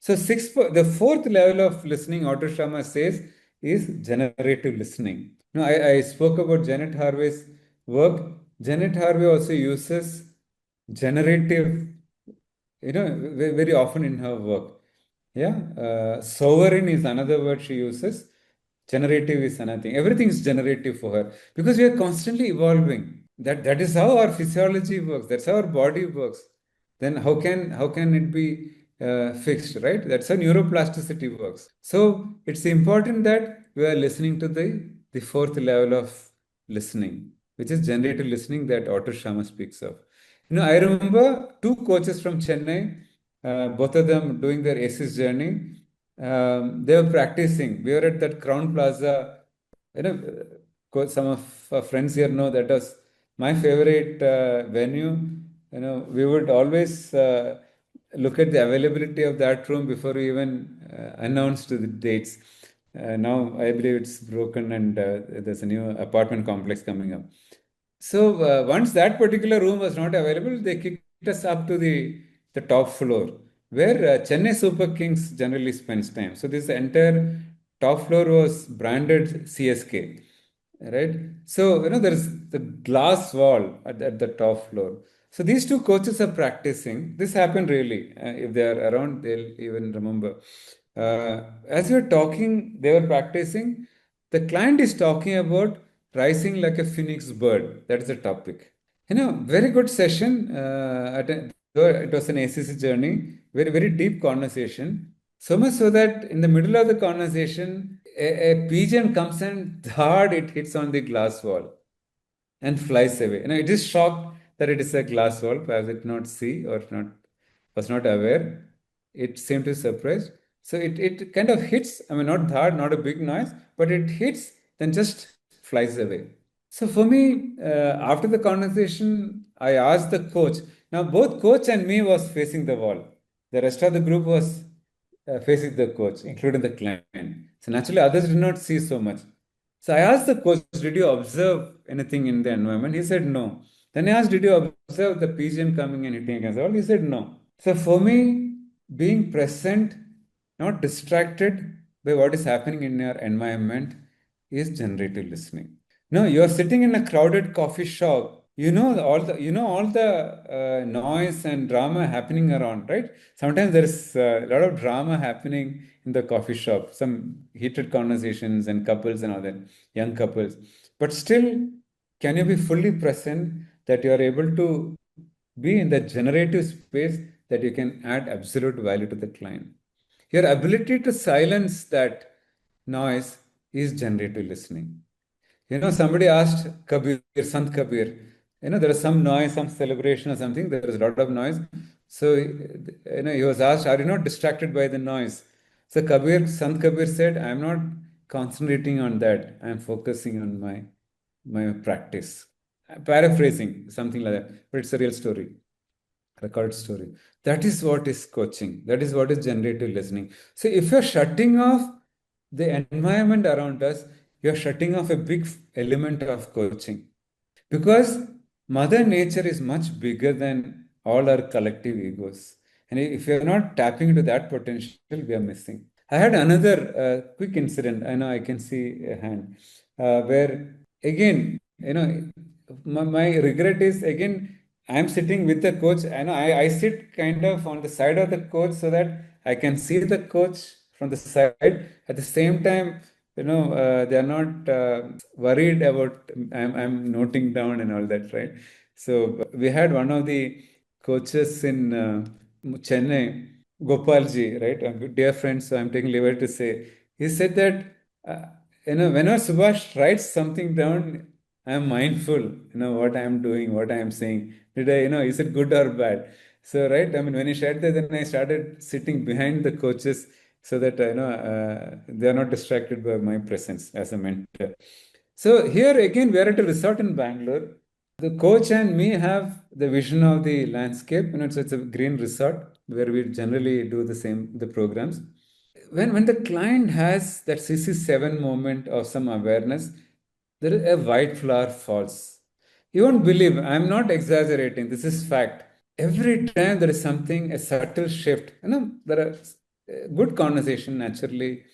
So the fourth level of listening, Otto Scharmer says, is generative listening. Now, I spoke about Janet Harvey's work. Janet Harvey also uses generative, very often in her work. Yeah. Sovereign is another word she uses. Generative is another thing. Everything is generative for her because we are constantly evolving. That is how our physiology works. That's how our body works. Then how can it be fixed, right? That's how neuroplasticity works. So it's important that we are listening to the fourth level of listening, which is generative listening that Otto Scharmer speaks of. I remember two coaches from Chennai, both of them doing their ACES journey. They were practicing. We were at that Crown Plaza. Some of our friends here know that was my favorite venue. We would always look at the availability of that room before we even announced the dates. Now I believe it's broken and there's a new apartment complex coming up. So once that particular room was not available, they kicked us up to the top floor where Chennai Super Kings generally spends time. So this entire top floor was branded CSK, right? So there's the glass wall at the top floor. So these two coaches are practicing. This happened really. If they are around, they'll even remember. As we were talking, they were practicing. The client is talking about rising like a phoenix bird. That is the topic. Very good session. It was an ACC journey. Very, very deep conversation. So much so that in the middle of the conversation, a pigeon comes and hard it hits on the glass wall and flies away. It is shocked that it is a glass wall. Perhaps it not see or was not aware. It seemed to be surprised. So it kind of hits. Not hard, not a big noise, but it hits, then just flies away. So for me, after the conversation, I asked the coach. Now both coach and me was facing the wall. The rest of the group was facing the coach, including the client. So naturally, others did not see so much. So I asked the coach, did you observe anything in the environment? He said no. Then I asked, did you observe the pigeon coming and hitting against the wall? He said no. So for me, being present, not distracted by what is happening in your environment, is generative listening. No, you are sitting in a crowded coffee shop. All the noise and drama happening around, right? Sometimes there is a lot of drama happening in the coffee shop, some heated conversations and couples and all that, young couples. But still, can you be fully present that you are able to be in the generative space that you can add absolute value to the client? Your ability to silence that noise is generative listening. Somebody asked Kabir, Sant Kabir, there is some noise, some celebration or something, there is a lot of noise. So, he was asked, are you not distracted by the noise? So Sant Kabir said, I'm not concentrating on that. I'm focusing on my practice. I'm paraphrasing, something like that, but it's a real story, record story. That is what is coaching. That is what is generative listening. So if you're shutting off the environment around us, you're shutting off a big element of coaching. Because Mother Nature is much bigger than all our collective egos. And if you're not tapping into that potential, we are missing. I had another quick incident. I know I can see a hand where, again, my regret is, again, I'm sitting with the coach. I sit kind of on the side of the coach so that I can see the coach from the side. At the same time, they are not worried about I'm noting down and all that, right? So we had one of the coaches in Chennai, Gopalji, right? A good dear friend, so I'm taking liberty to say. He said that, whenever Subash writes something down, I'm mindful, what I'm doing, what I'm saying. Is it good or bad? So, right, when he shared that, then I started sitting behind the coaches so that they are not distracted by my presence as a mentor. So here again, we are at a resort in Bangalore. The coach and me have the vision of the landscape. It's a green resort where we generally do the programs. When the client has that CC7 moment of some awareness, there is a white flower falls. You won't believe, I'm not exaggerating, this is fact. Every time there is something, a subtle shift, there are good conversation naturally.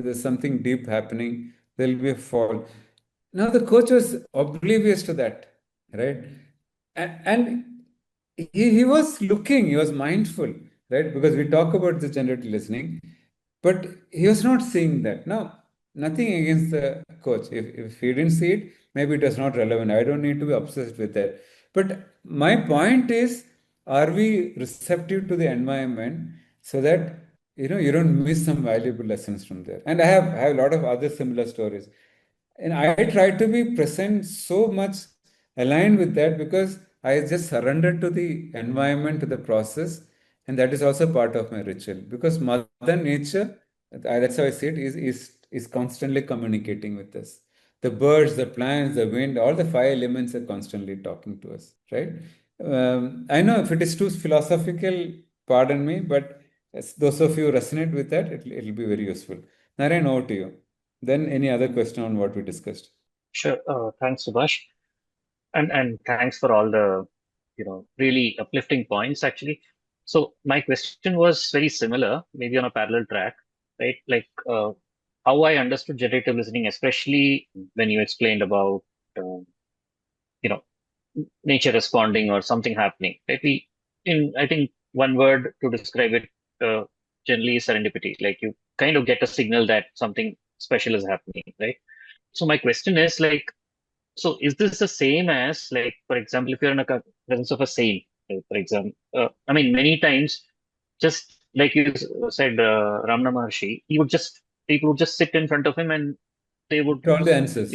There's something deep happening. There'll be a fall. Now the coach was oblivious to that, right? And he was looking, he was mindful, right? Because we talk about the generative listening, but he was not seeing that. Now, nothing against the coach. If he didn't see it, maybe it was not relevant. I don't need to be obsessed with that. But my point is, are we receptive to the environment so that you don't miss some valuable lessons from there? And I have a lot of other similar stories. And I try to be present so much aligned with that because I just surrender to the environment, to the process, and that is also part of my ritual. Because Mother Nature, that's how I see it, is constantly communicating with us. The birds, the plants, the wind, all the five elements are constantly talking to us, right? I know if it is too philosophical, pardon me, but as those of you who resonate with that, it'll be very useful. Narayan, over to you. Then any other question on what we discussed? Sure. Thanks, Subash. And thanks for all the, really uplifting points, actually. So my question was very similar, maybe on a parallel track, right? Like how I understood generative listening, especially when you explained about, nature responding or something happening. Right? I think one word to describe it generally is serendipity. Like you kind of get a signal that something special is happening, right? So my question is like, so is this the same as, like, for example, if you're in a presence of a saint, for example, many times, just like you said, Ramana Maharshi, people would just sit in front of him and they would, All the answers.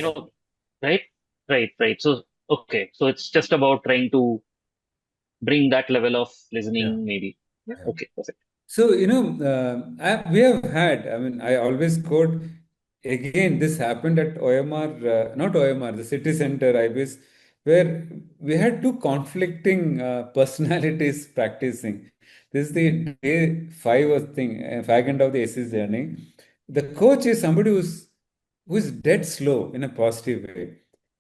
Right? Right. So, okay. So it's just about trying to bring that level of listening, maybe. Yeah. Okay, perfect. So, we have had, I always quote, again, this happened at OMR, not OMR, the city center, IBIS, where we had two conflicting personalities practicing. This is the day 5 fag of the AC's journey. The coach is somebody who's dead slow in a positive way,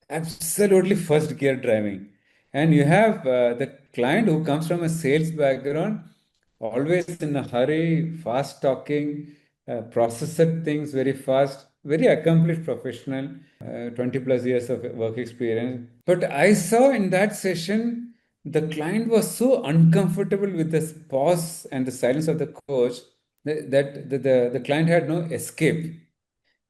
absolutely first gear driving. And you have the client who comes from a sales background, always in a hurry, fast talking, processed things very fast, very accomplished professional, 20 plus years of work experience. But I saw in that session, the client was so uncomfortable with the pause and the silence of the coach that the client had no escape.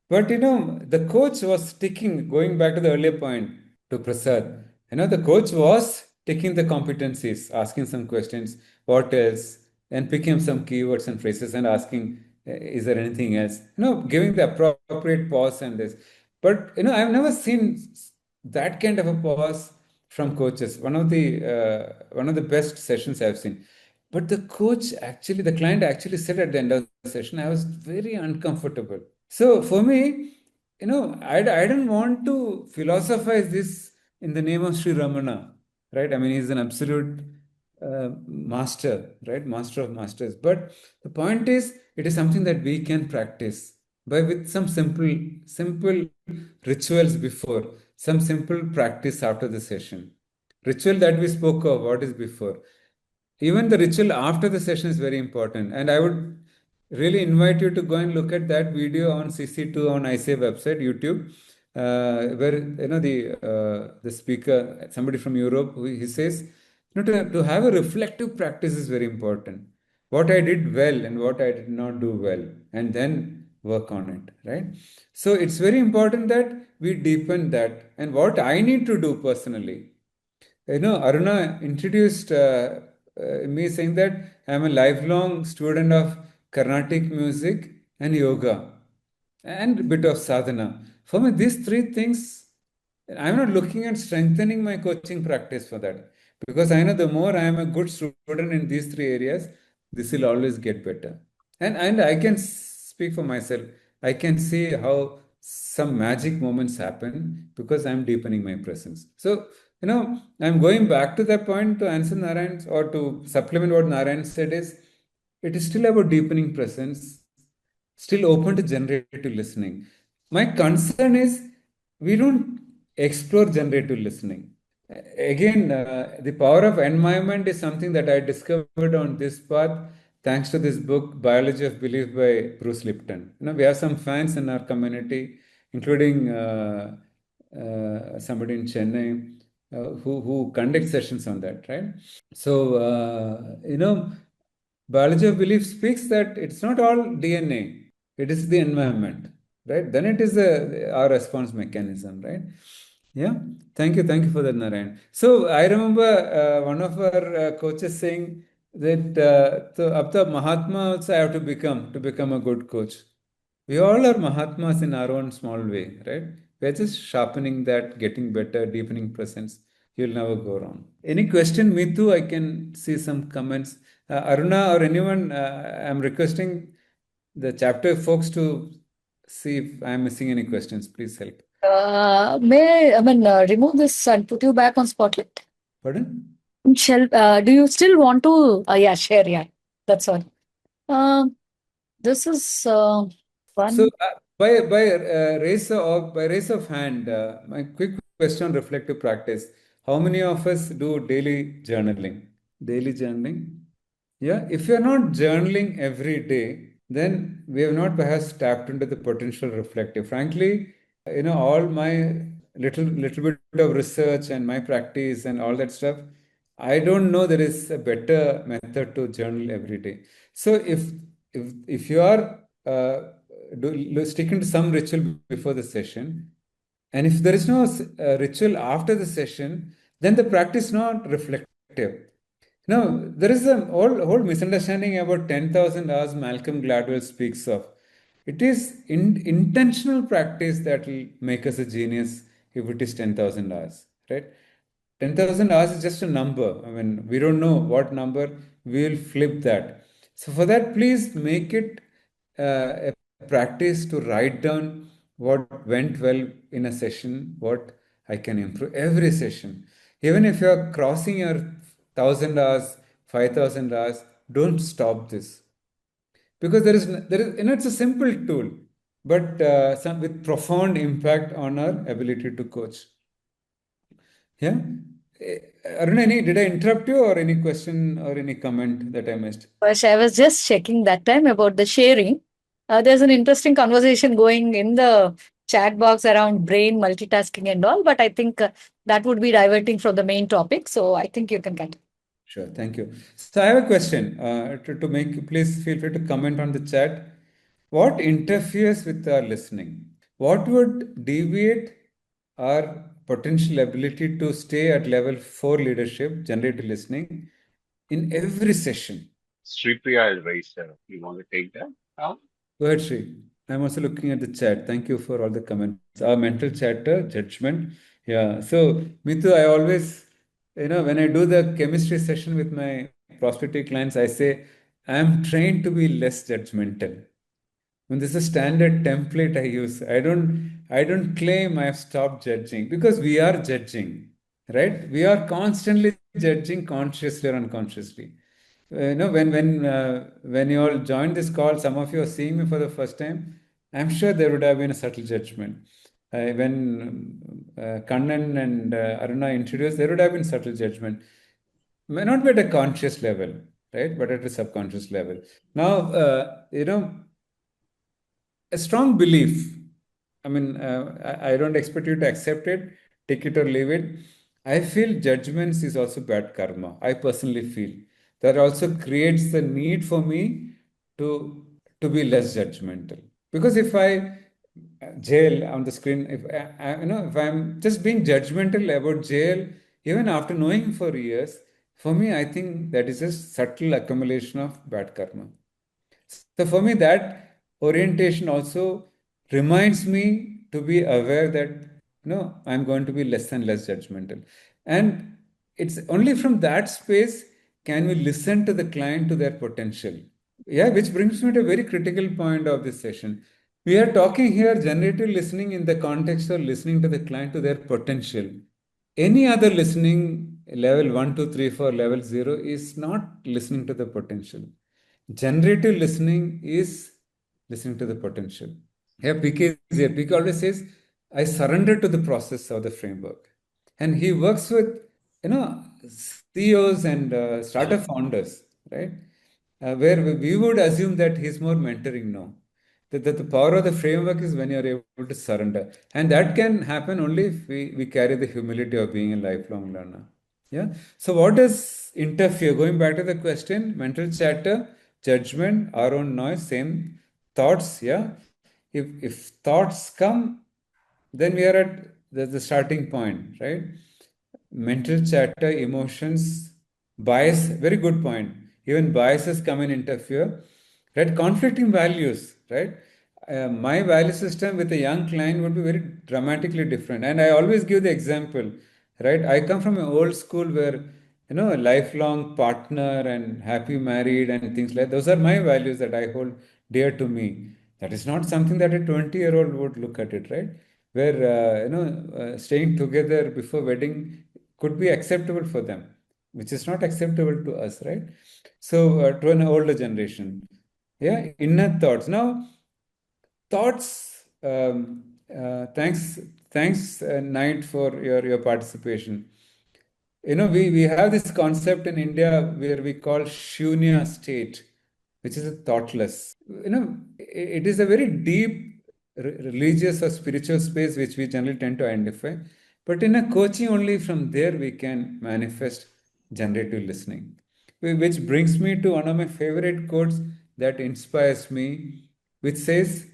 But the coach was sticking, going back to the earlier point to Prasad, the coach was taking the competencies, asking some questions, what else, and picking some keywords and phrases and asking, is there anything else? Giving the appropriate pause and this. But, I've never seen that kind of a pause from coaches. One of the best sessions I've seen. But the client actually said at the end of the session, I was very uncomfortable. So for me, I don't want to philosophize this in the name of Sri Ramana, right? He's an absolute master, right? Master of masters. But the point is, it is something that we can practice with some simple rituals before, some simple practice after the session. Ritual that we spoke of, what is before. Even the ritual after the session is very important. And I would really invite you to go and look at that video on CC2 on ICF website, YouTube, where the speaker, somebody from Europe, he says, to have a reflective practice is very important. What I did well and what I did not do well, and then work on it, right? So it's very important that we deepen that. And what I need to do personally, Aruna introduced me saying that I'm a lifelong student of Carnatic music and yoga and a bit of sadhana. For me, these three things, I'm not looking at strengthening my coaching practice for that, because I know the more I am a good student in these three areas, this will always get better. And I can speak for myself. I can see how some magic moments happen because I'm deepening my presence. So, I'm going back to that point to answer Narayan or to supplement what Narayan said is, it is still about deepening presence, still open to generative listening. My concern is we don't explore generative listening. Again, the power of environment is something that I discovered on this path thanks to this book, Biology of Belief by Bruce Lipton. We have some fans in our community, including somebody in Chennai who conduct sessions on that, right? So, biology of belief speaks that it's not all DNA, it is the environment, right? Then it is our response mechanism, right? Yeah. Thank you for that, Narayan. So I remember one of our coaches saying that so up to Mahatma also I have to become a good coach. We all are Mahatmas in our own small way, right? We're just sharpening that, getting better, deepening presence. You'll never go wrong. Any question, Mithu? I can see some comments. Aruna or anyone, I'm requesting the chapter folks to see if I'm missing any questions. Please help. Remove this and put you back on spotlight? Pardon? Do you still want to? Yeah, share. Yeah, that's all. This is one. So by raise of hand, my quick question on reflective practice: how many of us do daily journaling? Daily journaling. Yeah, if you're not journaling every day, then we have not perhaps tapped into the potential reflective. Frankly, all my little bit of research and my practice and all that stuff, I don't know there is a better method to journal every day. So if you are sticking to some ritual before the session, and if there is no ritual after the session, then the practice is not reflective. Now, there is a whole misunderstanding about 10,000 hours Malcolm Gladwell speaks of. It is intentional practice that will make us a genius if it is 10,000 hours, right? 10,000 hours is just a number. I mean, we don't know what number, we will flip that. So, for that, please make it a practice to write down what went well in a session, what I can improve every session. Even if you are crossing your 1,000 hours, 5,000 hours, don't stop this. Because there is, it's a simple tool, but some with profound impact on our ability to coach. Yeah. Aruna, did I interrupt you or any question or any comment that I missed? I was just checking that time about the sharing. There's an interesting conversation going in the chat box around brain multitasking and all, but I think that would be diverting from the main topic. So I think you can continue. Sure, thank you. So I have a question to make. Please feel free to comment on the chat. What interferes with our listening? What would deviate our potential ability to stay at level 4 leadership, generative listening, in every session? Sripriya is raised. You want to take that now? Go ahead, Sri. I'm also looking at the chat. Thank you for all the comments. Our mental chatter, judgment. Yeah. So, Mithu, I always, when I do the chemistry session with my prospective clients, I say, I'm trained to be less judgmental. When this is a standard template I use, I don't claim I have stopped judging because we are judging, right? We are constantly judging consciously or unconsciously. When you all joined this call, some of you are seeing me for the first time. I'm sure there would have been a subtle judgment. When Kannan and Aruna introduced, there would have been subtle judgment. May not be at a conscious level, right? But at a subconscious level. Now, a strong belief. I mean, I don't expect you to accept it, take it or leave it. I feel judgments is also bad karma. I personally feel that also creates the need for me to be less judgmental. Because if I jail on the screen, if I'm just being judgmental about jail, even after knowing for years, for me, I think that is a subtle accumulation of bad karma. So for me, that orientation also reminds me to be aware that I'm going to be less and less judgmental. And it's only from that space can we listen to the client to their potential? Yeah, which brings me to a very critical point of this session. We are talking here generative listening in the context of listening to the client to their potential. Any other listening, level 1, 2, 3, 4, level 0, is not listening to the potential. Generative listening is listening to the potential. Yeah, PK is here. PK always says, I surrender to the process of the framework. And he works with, CEOs and startup founders, right? Where we would assume that he's more mentoring now. That the power of the framework is when you're able to surrender. And that can happen only if we carry the humility of being a lifelong learner. Yeah. So what does interfere? Going back to the question, mental chatter, judgment, our own noise, same thoughts. Yeah. If thoughts come, then we are at the starting point, right? Mental chatter, emotions, bias, very good point. Even biases come and interfere, right? Conflicting values, right? My value system with a young client would be very dramatically different. And I always give the example, right? I come from an old school where, a lifelong partner and happy married and things like those are my values that I hold dear to me. That is not something that a 20-year-old would look at it, right? Where, staying together before wedding could be acceptable for them, which is not acceptable to us, right? So, to an older generation. Yeah, inner thoughts. Now, thoughts, thanks, Knight, for your participation. We have this concept in India where we call shunya state, which is a thoughtless. It is a very deep religious or spiritual space which we generally tend to identify. But in a coaching, only from there we can manifest generative listening. Which brings me to one of my favorite quotes that inspires me, which says,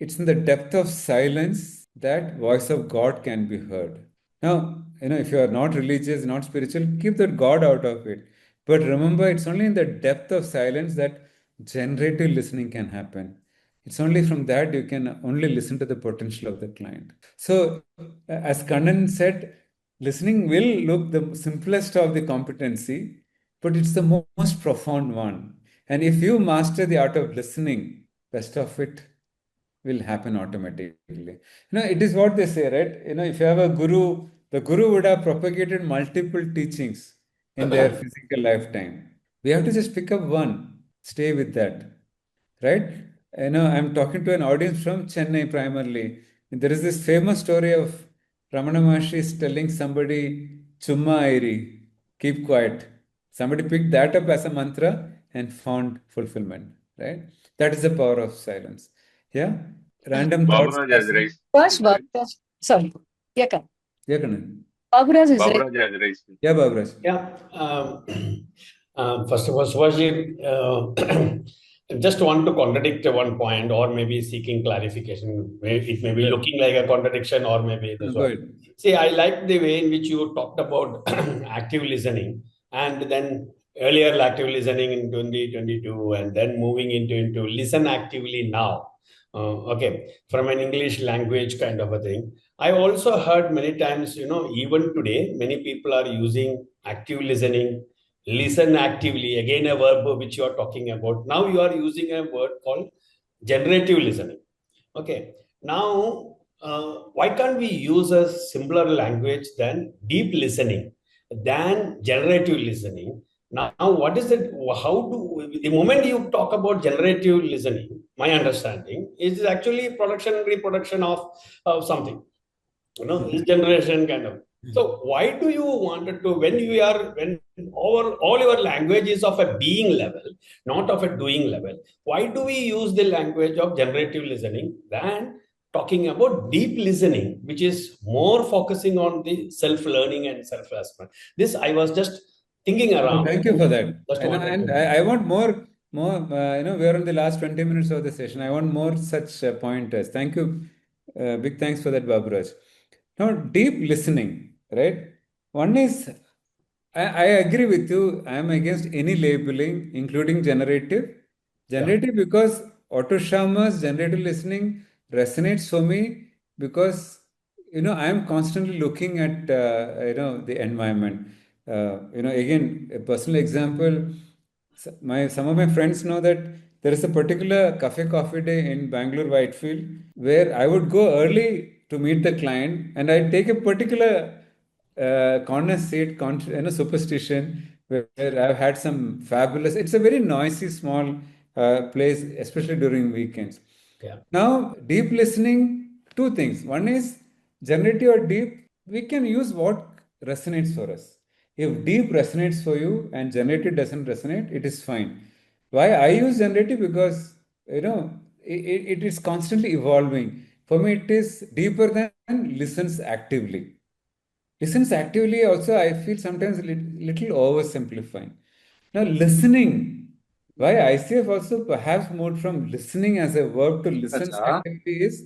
it's in the depth of silence that voice of God can be heard. Now, if you are not religious, not spiritual, keep that God out of it. But remember, it's only in the depth of silence that generative listening can happen. It's only from that you can only listen to the potential of the client. So, as Kannan said, listening will look the simplest of the competency, but it's the most profound one. And if you master the art of listening, rest of it will happen automatically. It is what they say, right? If you have a guru, the guru would have propagated multiple teachings in their physical lifetime. We have to just pick up one, stay with that, right? I'm talking to an audience from Chennai primarily. There is this famous story of Ramana Maharshi is telling somebody, Chumma Airi, keep quiet. Somebody picked that up as a mantra and found fulfillment, right? That is the power of silence. Yeah? Random thoughts. Baburaj has raised. Baburaj. Sorry. Yeah, Karan. Yeah, Kanan. Baburaj is right. Baburaj has raised. Yeah, Baburaj. Yeah. First of all, Subhash, I just want to contradict one point or maybe seeking clarification. It may be looking like a contradiction or maybe this one. See, I like the way in which you talked about active listening and then earlier active listening in 2022 and then moving into listen actively now. Okay, from an English language kind of a thing. I also heard many times, even today, many people are using active listening, listen actively, again, a verb which you are talking about. Now you are using a word called generative listening. Okay, now, why can't we use a simpler language than deep listening, than generative listening? Now, what is it? How do the moment you talk about generative listening, my understanding is actually production and reproduction of something, this generation kind of. So why do you want to when all your language is of a being level, not of a doing level? Why do we use the language of generative listening than talking about deep listening, which is more focusing on the self-learning and self-assessment? This I was just thinking around. Thank you for that. And I want more. We are in the last 20 minutes of the session. I want more such pointers. Thank you. Big thanks for that, Baburaj. Now, deep listening, right? One is, I agree with you. I am against any labeling, including generative. Generative because Otto Scharmer's generative listening resonates for me because, I am constantly looking at, the environment. Again, a personal example, some of my friends know that there is a particular cafe coffee day in Bangalore Whitefield where I would go early to meet the client, and I'd take a particular corner seat, superstition, where I've had some fabulous. It's a very noisy, small place, especially during weekends. Yeah. Now, deep listening, two things. One is generative or deep. We can use what resonates for us. If deep resonates for you and generative doesn't resonate, it is fine. Why I use generative? Because it is constantly evolving. For me, it is deeper than listens actively. Listens actively also, I feel sometimes a little oversimplifying. Now, listening, why ICF also perhaps moved from listening as a verb to listen actively is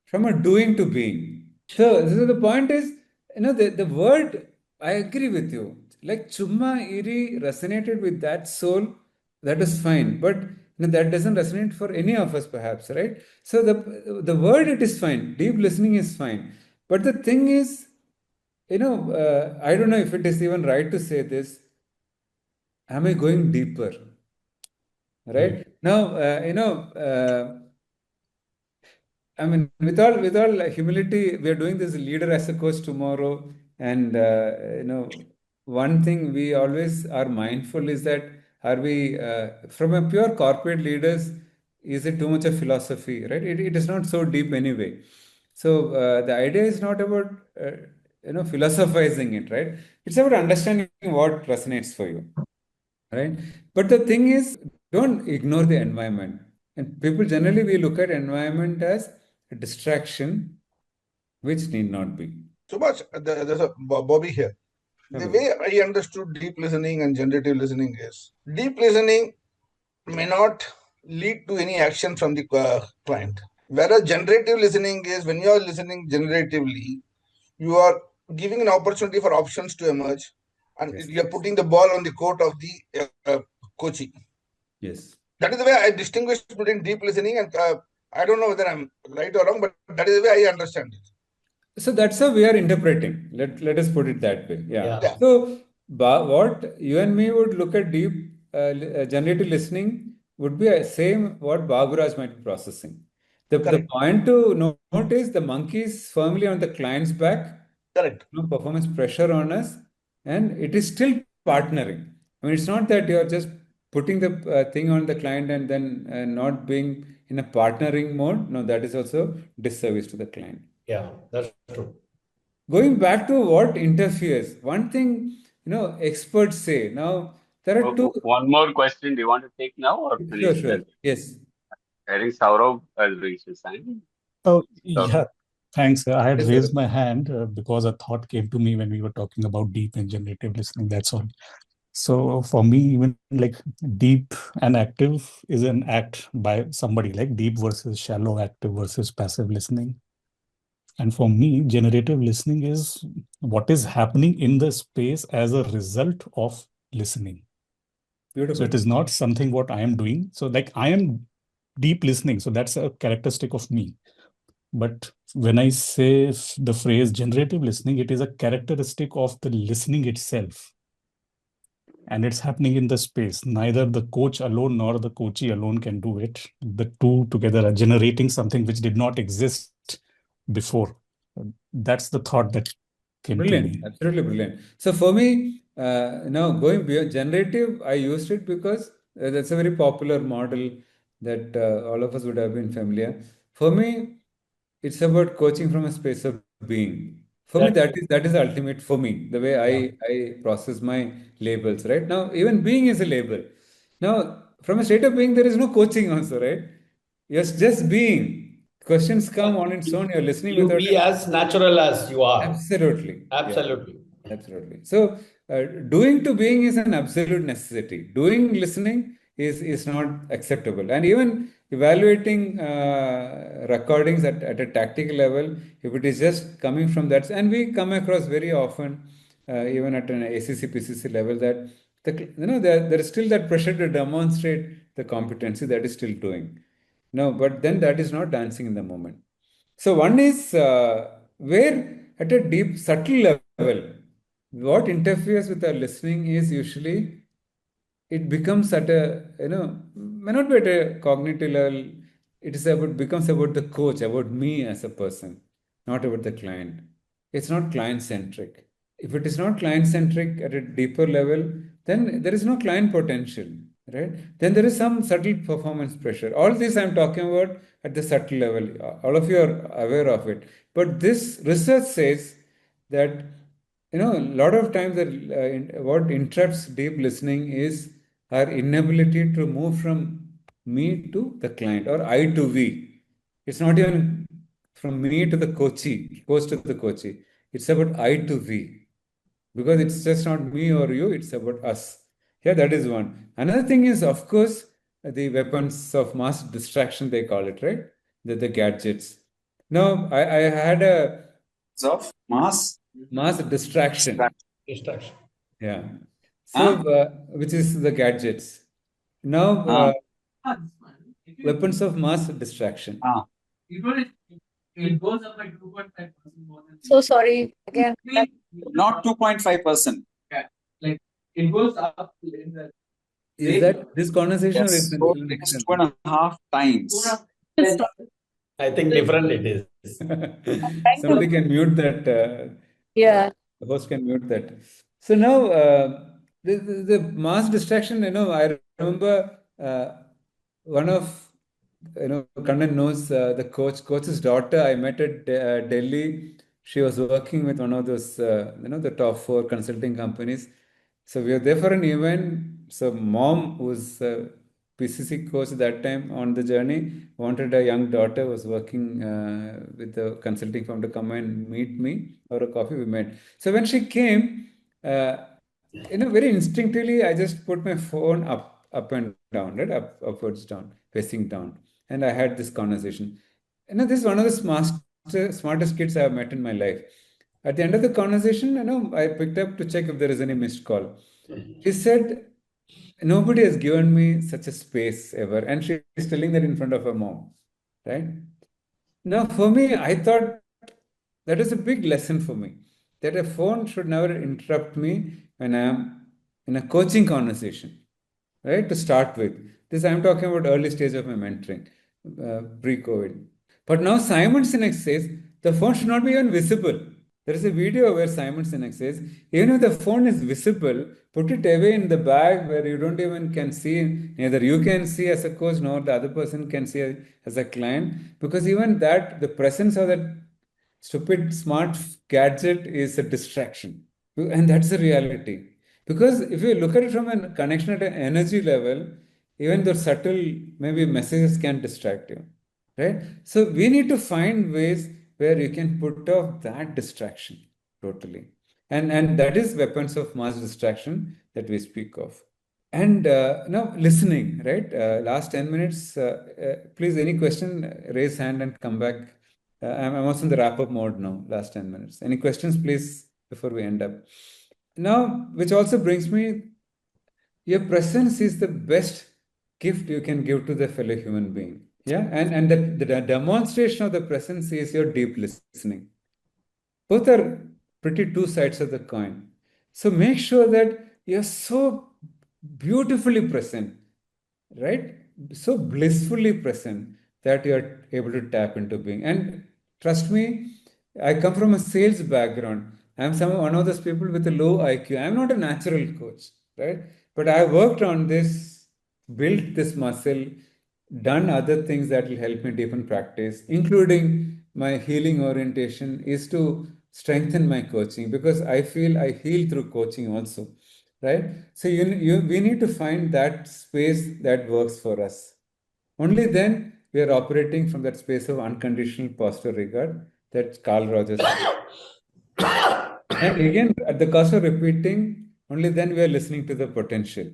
from a doing to being. So the point is, the word, I agree with you. Like Chumma Iri resonated with that soul, that is fine. But that doesn't resonate for any of us, perhaps, right? So the word, it is fine. Deep listening is fine. But the thing is, I don't know if it is even right to say this. Am I going deeper? Right? Now, I mean, with all humility, we are doing this leader as a coach tomorrow. And, one thing we always are mindful is that are we, from a pure corporate leaders, is it too much of philosophy, right? It is not so deep anyway. So the idea is not about, philosophizing it, right? It's about understanding what resonates for you, right? But the thing is, don't ignore the environment. And people generally, we look at environment as a distraction, which need not be. Subash, there's a Bobby here. The way I understood deep listening and generative listening is deep listening may not lead to any action from the client. Whereas generative listening is when you are listening generatively, you are giving an opportunity for options to emerge, and you are putting the ball on the court of the coaching. Yes. That is the way I distinguish between deep listening and I don't know whether I'm right or wrong, but that is the way I understand it. So that's how we are interpreting. Let us put it that way. Yeah. So what you and me would look at deep generative listening would be same what Baburaj might be processing. The point to note is the monkey is firmly on the client's back. Correct. No performance pressure on us, and it is still partnering. I mean, it's not that you are just putting the thing on the client and then not being in a partnering mode. No, that is also disservice to the client. Yeah, that's true. Going back to what interferes, one thing, experts say. Now, there are two. One more question. Do you want to take now or finish? Sure. Yes. I think Saurabh has raised his hand. Oh, yeah. Thanks. I had raised my hand because a thought came to me when we were talking about deep and generative listening. That's all. So for me, even like deep and active is an act by somebody, like deep versus shallow, active versus passive listening. And for me, generative listening is what is happening in the space as a result of listening. Beautiful. So it is not something what I am doing. So like I am deep listening. So that's a characteristic of me. But when I say the phrase generative listening, it is a characteristic of the listening itself. And it's happening in the space. Neither the coach alone nor the coachee alone can do it. The two together are generating something which did not exist before. That's the thought that came to me. Absolutely brilliant. So for me, now going beyond generative, I used it because that's a very popular model that all of us would have been familiar. For me, it's about coaching from a space of being. For me, that is the ultimate for me, the way I process my labels, right? Now, even being is a label. Now, from a state of being, there is no coaching also, right? You're just being. Questions come on its own, you're listening you without... be as natural as you are. Absolutely. Absolutely. Yeah. Absolutely. So, doing to being is an absolute necessity. Doing listening is not acceptable. And even evaluating recordings at a tactical level, if it is just coming from that, and we come across very often, even at an ACC, PCC level, that there is still that pressure to demonstrate the competency that is still doing. No, but then that is not dancing in the moment. So one is where at a deep, subtle level, what interferes with our listening is usually it becomes at a, may not be at a cognitive level. It is about, becomes about the coach, about me as a person, not about the client. It's not client centric. If it is not client centric at a deeper level, then there is no client potential, right? Then there is some subtle performance pressure. All this I'm talking about at the subtle level. All of you are aware of it. But this research says that, a lot of times what interrupts deep listening is our inability to move from me to the client or I to we. It's not even from me to the coachee, coach to the coachee. It's about I to we, because it's just not me or you, it's about us. Yeah, that is one. Another thing is, of course, the weapons of mass distraction, they call it, right? The gadgets. Now, I had a of mass distraction. Distraction. Yeah. So, which is the gadgets. Now, weapons of mass distraction. It goes up by 2.5% more than. So sorry again. Not 2.5%. Yeah. Like it goes up in the. Is that this conversation? Yes. So it is 2.5 times. I think different it is. Somebody can mute that. Yeah. The host can mute that. So now, the mass distraction, I remember one of, Kannan knows the coach's daughter. I met at Delhi. She was working with one of those, the top 4 consulting companies. So we were there for an event. So mom, who was PCC coach at that time on the journey, wanted a young daughter, was working with the consulting firm, to come and meet me over a coffee. We met. So when she came, very instinctively, I just put my phone up and down, right? Upwards, down, facing down. And I had this conversation. This is one of the smartest kids I have met in my life. At the end of the conversation, I picked up to check if there is any missed call. She said, nobody has given me such a space ever. And she is telling that in front of her mom, right? Now, for me, I thought that is a big lesson for me, that a phone should never interrupt me when I am in a coaching conversation, right? To start with. This I'm talking about early stage of my mentoring, pre-COVID. But now Simon Sinek says the phone should not be even visible. There is a video where Simon Sinek says, even if the phone is visible, put it away in the bag where you don't even can see, neither you can see as a coach nor the other person can see as a client, because even that, the presence of that stupid smart gadget is a distraction. And that's the reality. Because if you look at it from a connection at an energy level, even the subtle maybe messages can distract you, right? So we need to find ways where you can put off that distraction totally. And that is weapons of mass distraction that we speak of. And now listening, right? Last 10 minutes, please, any question, raise hand and come back. I'm also in the wrap-up mode now, last 10 minutes. Any questions, please, before we end up? Now, which also brings me, your presence is the best gift you can give to the fellow human being. Yeah, and the demonstration of the presence is your deep listening. Both are pretty two sides of the coin. So make sure that you're so beautifully present, right? So blissfully present that you're able to tap into being. And trust me, I come from a sales background. I'm one of those people with a low IQ. I'm not a natural coach, right? But I worked on this, built this muscle, done other things that will help me deepen practice, including my healing orientation is to strengthen my coaching, because I feel I heal through coaching also, right? So we need to find that space that works for us. Only then we are operating from that space of unconditional positive regard that Carl Rogers said. And again, at the cost of repeating, only then we are listening to the potential,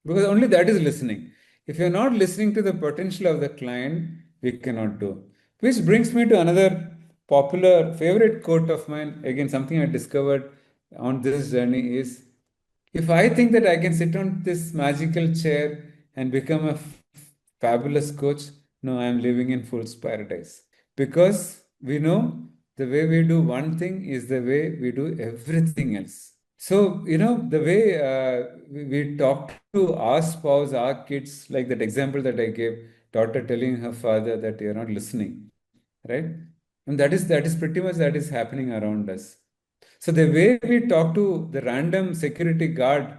because only that is listening. If you're not listening to the potential of the client, we cannot do. Which brings me to another popular favorite quote of mine. Again, something I discovered on this journey is, if I think that I can sit on this magical chair and become a fabulous coach, no, I'm living in fool's paradise. Because we know the way we do one thing is the way we do everything else. So, the way we talk to our spouse, our kids, like that example that I gave, daughter telling her father that you're not listening, right? And that is pretty much that is happening around us. So the way we talk to the random security guard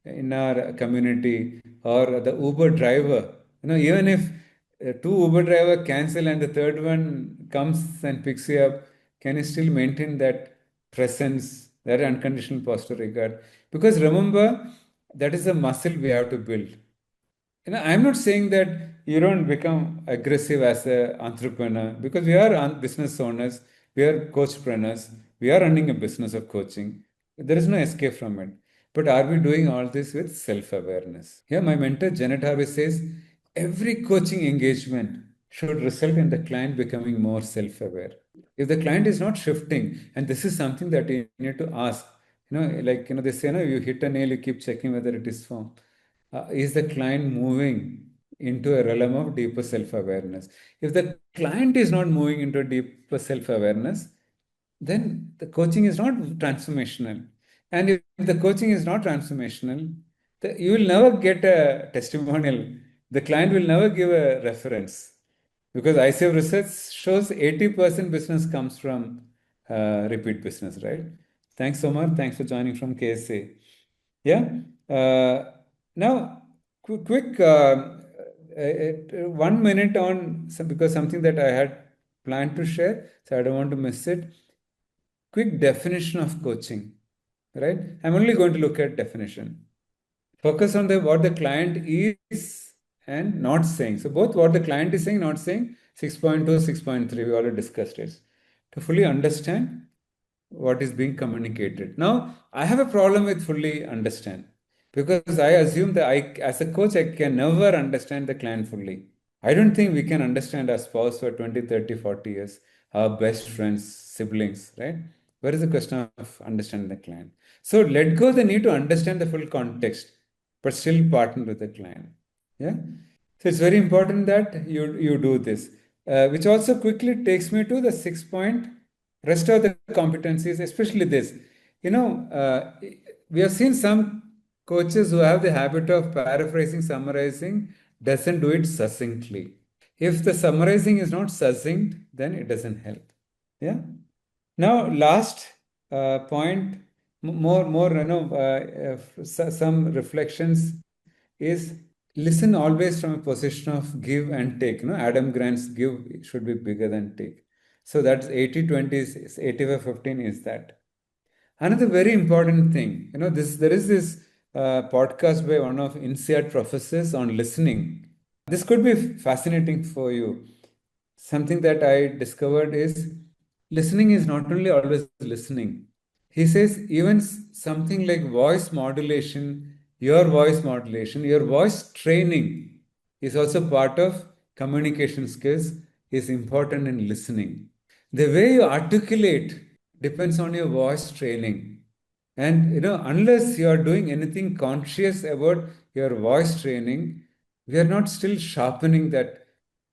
in our community or the Uber driver, even if two Uber driver cancel and the third one comes and picks you up, can you still maintain that presence, that unconditional posture regard? Because remember, that is a muscle we have to build. I'm not saying that you don't become aggressive as an entrepreneur, because we are business owners, we are coachpreneurs, we are running a business of coaching. There is no escape from it. But are we doing all this with self-awareness? Yeah, my mentor Janet Harvey says every coaching engagement should result in the client becoming more self-aware. If the client is not shifting, and this is something that you need to ask, they say, you hit a nail, you keep checking whether it is firm. Is the client moving into a realm of deeper self-awareness? If the client is not moving into a deeper self-awareness, then the coaching is not transformational. And if the coaching is not transformational, you will never get a testimonial. The client will never give a reference, because ICF research shows 80% business comes from repeat business, right? Thanks, Omar. Thanks for joining from KSA. Yeah. Now, quick 1 minute on because something that I had planned to share, so I don't want to miss it. Quick definition of coaching, right? I'm only going to look at definition. Focus on what the client is and not saying. So both what the client is saying, not saying, 6.2, 6.3, we already discussed it. To fully understand what is being communicated. Now, I have a problem with fully understand, because I assume that as a coach, I can never understand the client fully. I don't think we can understand our spouse for 20, 30, 40 years, our best friends, siblings, right? Where is the question of understanding the client? So let go the need to understand the full context, but still partner with the client. Yeah. So it's very important that you do this, which also quickly takes me to the 6 point rest of the competencies, especially this. We have seen some coaches who have the habit of paraphrasing, summarizing, doesn't do it succinctly. If the summarizing is not succinct, then it doesn't help. Yeah. Now, last point, some reflections is listen always from a position of give and take. Adam Grant's give should be bigger than take. So that's 80-20, 85-15 is that. Another very important thing, there is this podcast by one of INSEAD professors on listening. This could be fascinating for you. Something that I discovered is listening is not only always listening. He says even something like voice modulation, your voice training is also part of communication skills, is important in listening. The way you articulate depends on your voice training. And unless you are doing anything conscious about your voice training, we are not still sharpening that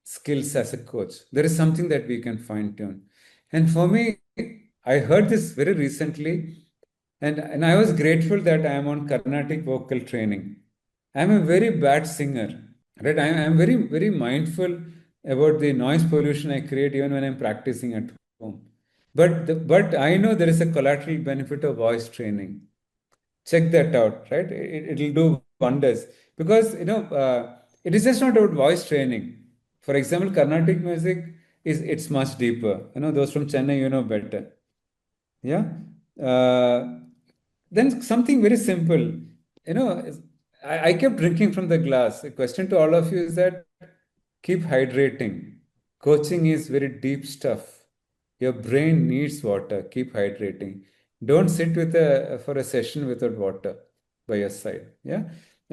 skills as a coach. There is something that we can fine tune. And for me, I heard this very recently, and I was grateful that I am on Carnatic vocal training. I am a very bad singer, right? I am very, very mindful about the noise pollution I create even when I'm practicing at home. But I know there is a collateral benefit of voice training. Check that out, right? It'll do wonders, because it is just not about voice training. For example, Carnatic music it's much deeper. Those from Chennai, better. Yeah. Then something very simple. I kept drinking from the glass. The question to all of you is that keep hydrating. Coaching is very deep stuff. Your brain needs water. Keep hydrating. Don't sit for a session without water by your side. Yeah.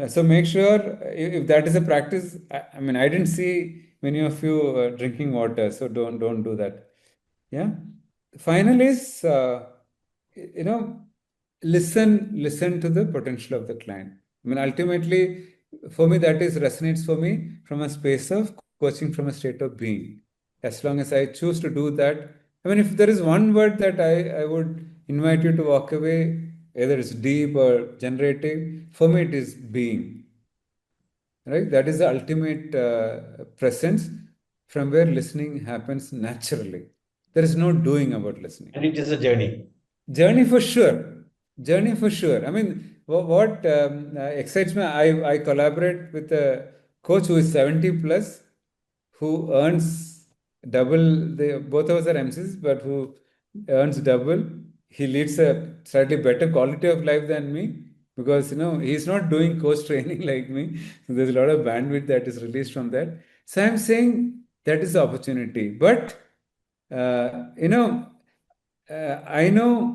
So make sure if that is a practice. I mean, I didn't see many of you drinking water, so don't do that. Yeah. Final is listen to the potential of the client. I mean, ultimately, for me, that resonates for me from a space of coaching from a state of being. As long as I choose to do that, I mean, if there is one word that I would invite you to walk away, either it's deep or generative, for me it is being. Right? That is the ultimate presence from where listening happens naturally. There is no doing about listening. And it is a journey. Journey for sure. Journey for sure. I mean, what excites me, I collaborate with a coach who is 70 plus, who earns double. Both of us are MCs, but who earns double. He leads a slightly better quality of life than me because, he's not doing coach training like me. So there's a lot of bandwidth that is released from that. So I'm saying that is the opportunity. But, I know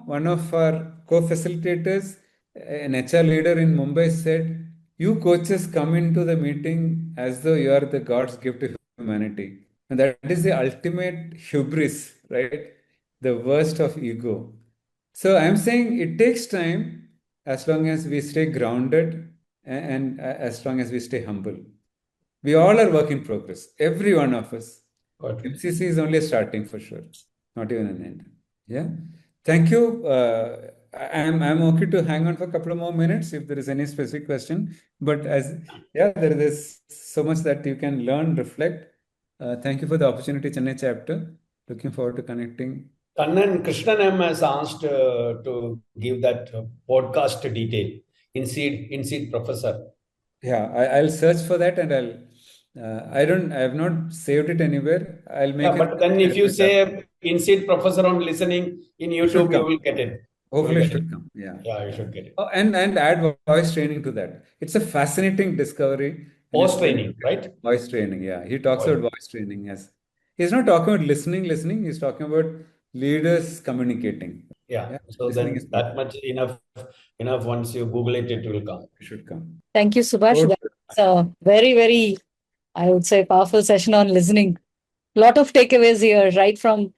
one of our co-facilitators, an HR leader in Mumbai, said, "You coaches come into the meeting as though you are the God's gift to humanity." And that is the ultimate hubris, right? The worst of ego. So I'm saying it takes time as long as we stay grounded and as long as we stay humble. We all are work in progress, every one of us. MCC is only a starting for sure, not even an end. Yeah. Thank you. I'm okay to hang on for a couple of more minutes if there is any specific question. But there is so much that you can learn, reflect. Thank you for the opportunity, Chennai Chapter. Looking forward to connecting. Kannan Krishnan M has asked to give that podcast detail. In-seed professor. Yeah, I'll search for that and I have not saved it anywhere. I'll make it. But then if you say in-seed professor on listening in YouTube, you will get it. Hopefully it should come. Yeah. Yeah, you should get it. Oh, and add voice training to that. It's a fascinating discovery. Voice training, right? Voice training, yeah. He talks about voice training, yes. He's not talking about listening. He's talking about leaders communicating. Yeah. So then that much enough. Once you Google it, it will come. It should come. Thank you, Subash. That's a very, very, I would say, powerful session on listening. A lot of takeaways here, right from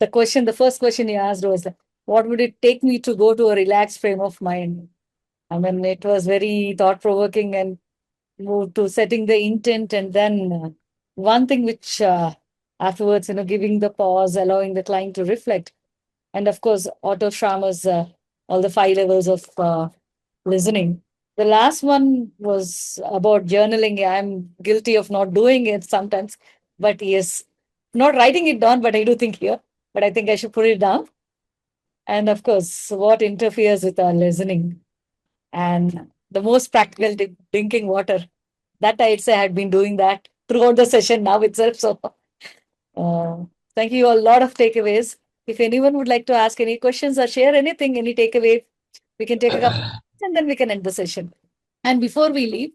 the first question you asked was, what would it take me to go to a relaxed frame of mind? I mean, it was very thought-provoking and moved to setting the intent. And then one thing which afterwards, giving the pause, allowing the client to reflect. And of course, Otto Schramer's all the 5 levels of listening. The last one was about journaling. I'm guilty of not doing it sometimes, but yes, not writing it down, but I do think here, but I think I should put it down. And of course, what interferes with our listening. And the most practical, drinking water. That I'd say I had been doing that throughout the session now itself. So thank you. A lot of takeaways. If anyone would like to ask any questions or share anything, any takeaway, we can take a couple and then we can end the session. And before we leave,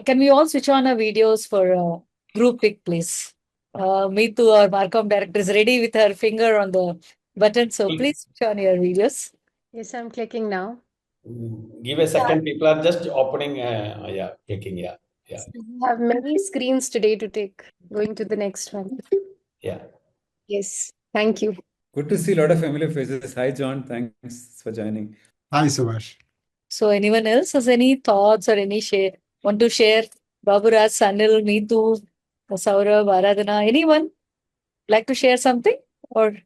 can we all switch on our videos for group pick, please? Meetu, our Marcom director, is ready with her finger on the button. So please switch on your videos. Yes, I'm clicking now. Give a second. People are just opening. Clicking. Yeah. I have many screens today to take. Going to the next one. Yeah. Yes. Thank you. Good to see a lot of familiar faces. Hi, John. Thanks for joining. Hi, Subash. So anyone else has any thoughts or any want to share? Baburaj, Sanil, Meetu, Saurabh, Aradhana, anyone like to share something? Or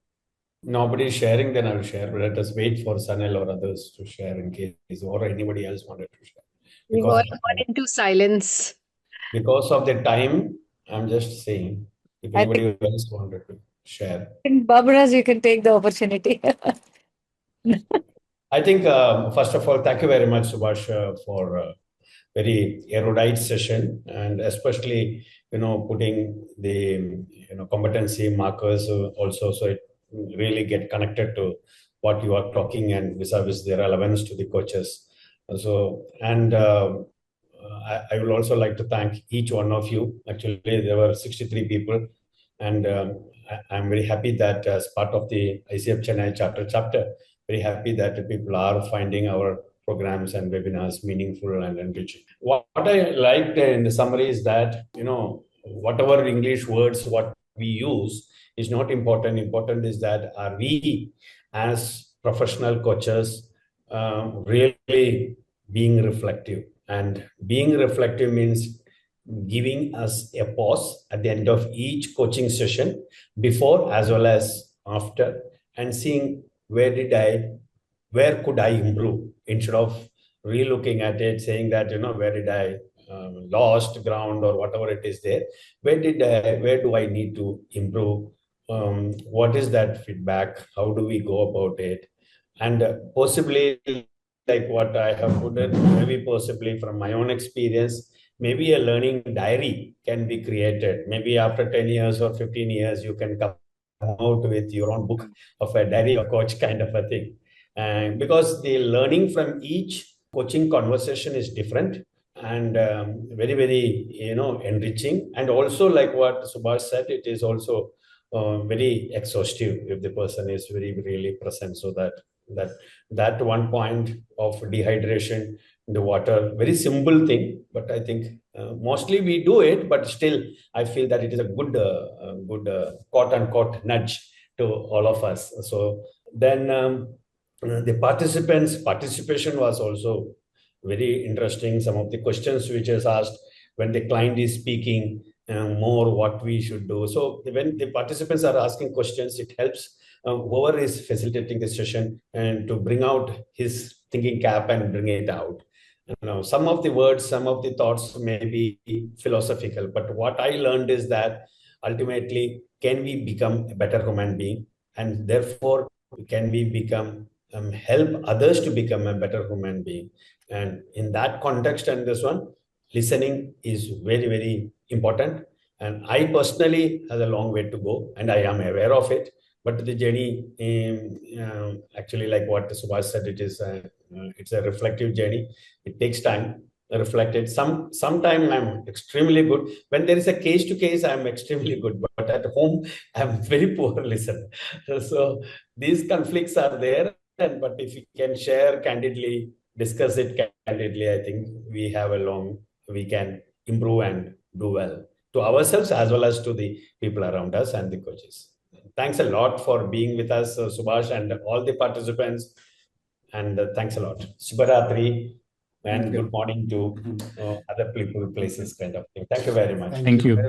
nobody is sharing, then I will share. But let us wait for Sanil or others to share in case or anybody else wanted to share. We all got into silence. Because of the time, I'm just saying. If anybody else wanted to share. Baburaj, you can take the opportunity. I think, first of all, thank you very much, Subash, for a very erudite session, and especially, putting the, competency markers also, so it really get connected to what you are talking and vis-a-vis the relevance to the coaches. So, and I would also like to thank each one of you. Actually, there were 63 people, and I'm very happy that as part of the ICF Chennai Charter Chapter, very happy that people are finding our programs and webinars meaningful and enriching. What I liked in the summary is that, whatever English words, what we use is not important. Important is that are we as professional coaches really being reflective? And being reflective means giving us a pause at the end of each coaching session, before as well as after, and seeing where could I improve, instead of re-looking at it, saying that, where did I lost ground or whatever it is there, where do I need to improve? What is that feedback? How do we go about it? And possibly, like what I have put it, maybe possibly from my own experience, maybe a learning diary can be created. Maybe after 10 years or 15 years, you can come out with your own book of a diary of coach kind of a thing. And because the learning from each coaching conversation is different and very, very, enriching. And also like what Subash said, it is also very exhaustive if the person is very really present. So that one point of dehydration in the water, very simple thing, but I think mostly we do it, but still I feel that it is a good quote unquote nudge to all of us. So then the participation was also very interesting. Some of the questions which is asked when the client is speaking more, what we should do. So when the participants are asking questions, it helps whoever is facilitating the session and to bring out his thinking cap and bring it out. Some of the words, some of the thoughts may be philosophical, but what I learned is that ultimately, can we become a better human being? And therefore, can we become help others to become a better human being? And in that context and this one, listening is very, very important. And I personally have a long way to go, and I am aware of it. But the journey, actually, like what Subash said, it's a reflective journey. It takes time. Reflected. Sometime I'm extremely good. When there is a case to case, I'm extremely good. But at home, I'm very poor listener. So these conflicts are there. But if we can share candidly, discuss it candidly, I think we can improve and do well to ourselves as well as to the people around us and the coaches. Thanks a lot for being with us, Subash, and all the participants. And thanks a lot. Shubharatri, and good morning to other people, places, kind of thing. Thank you very much. Thank you.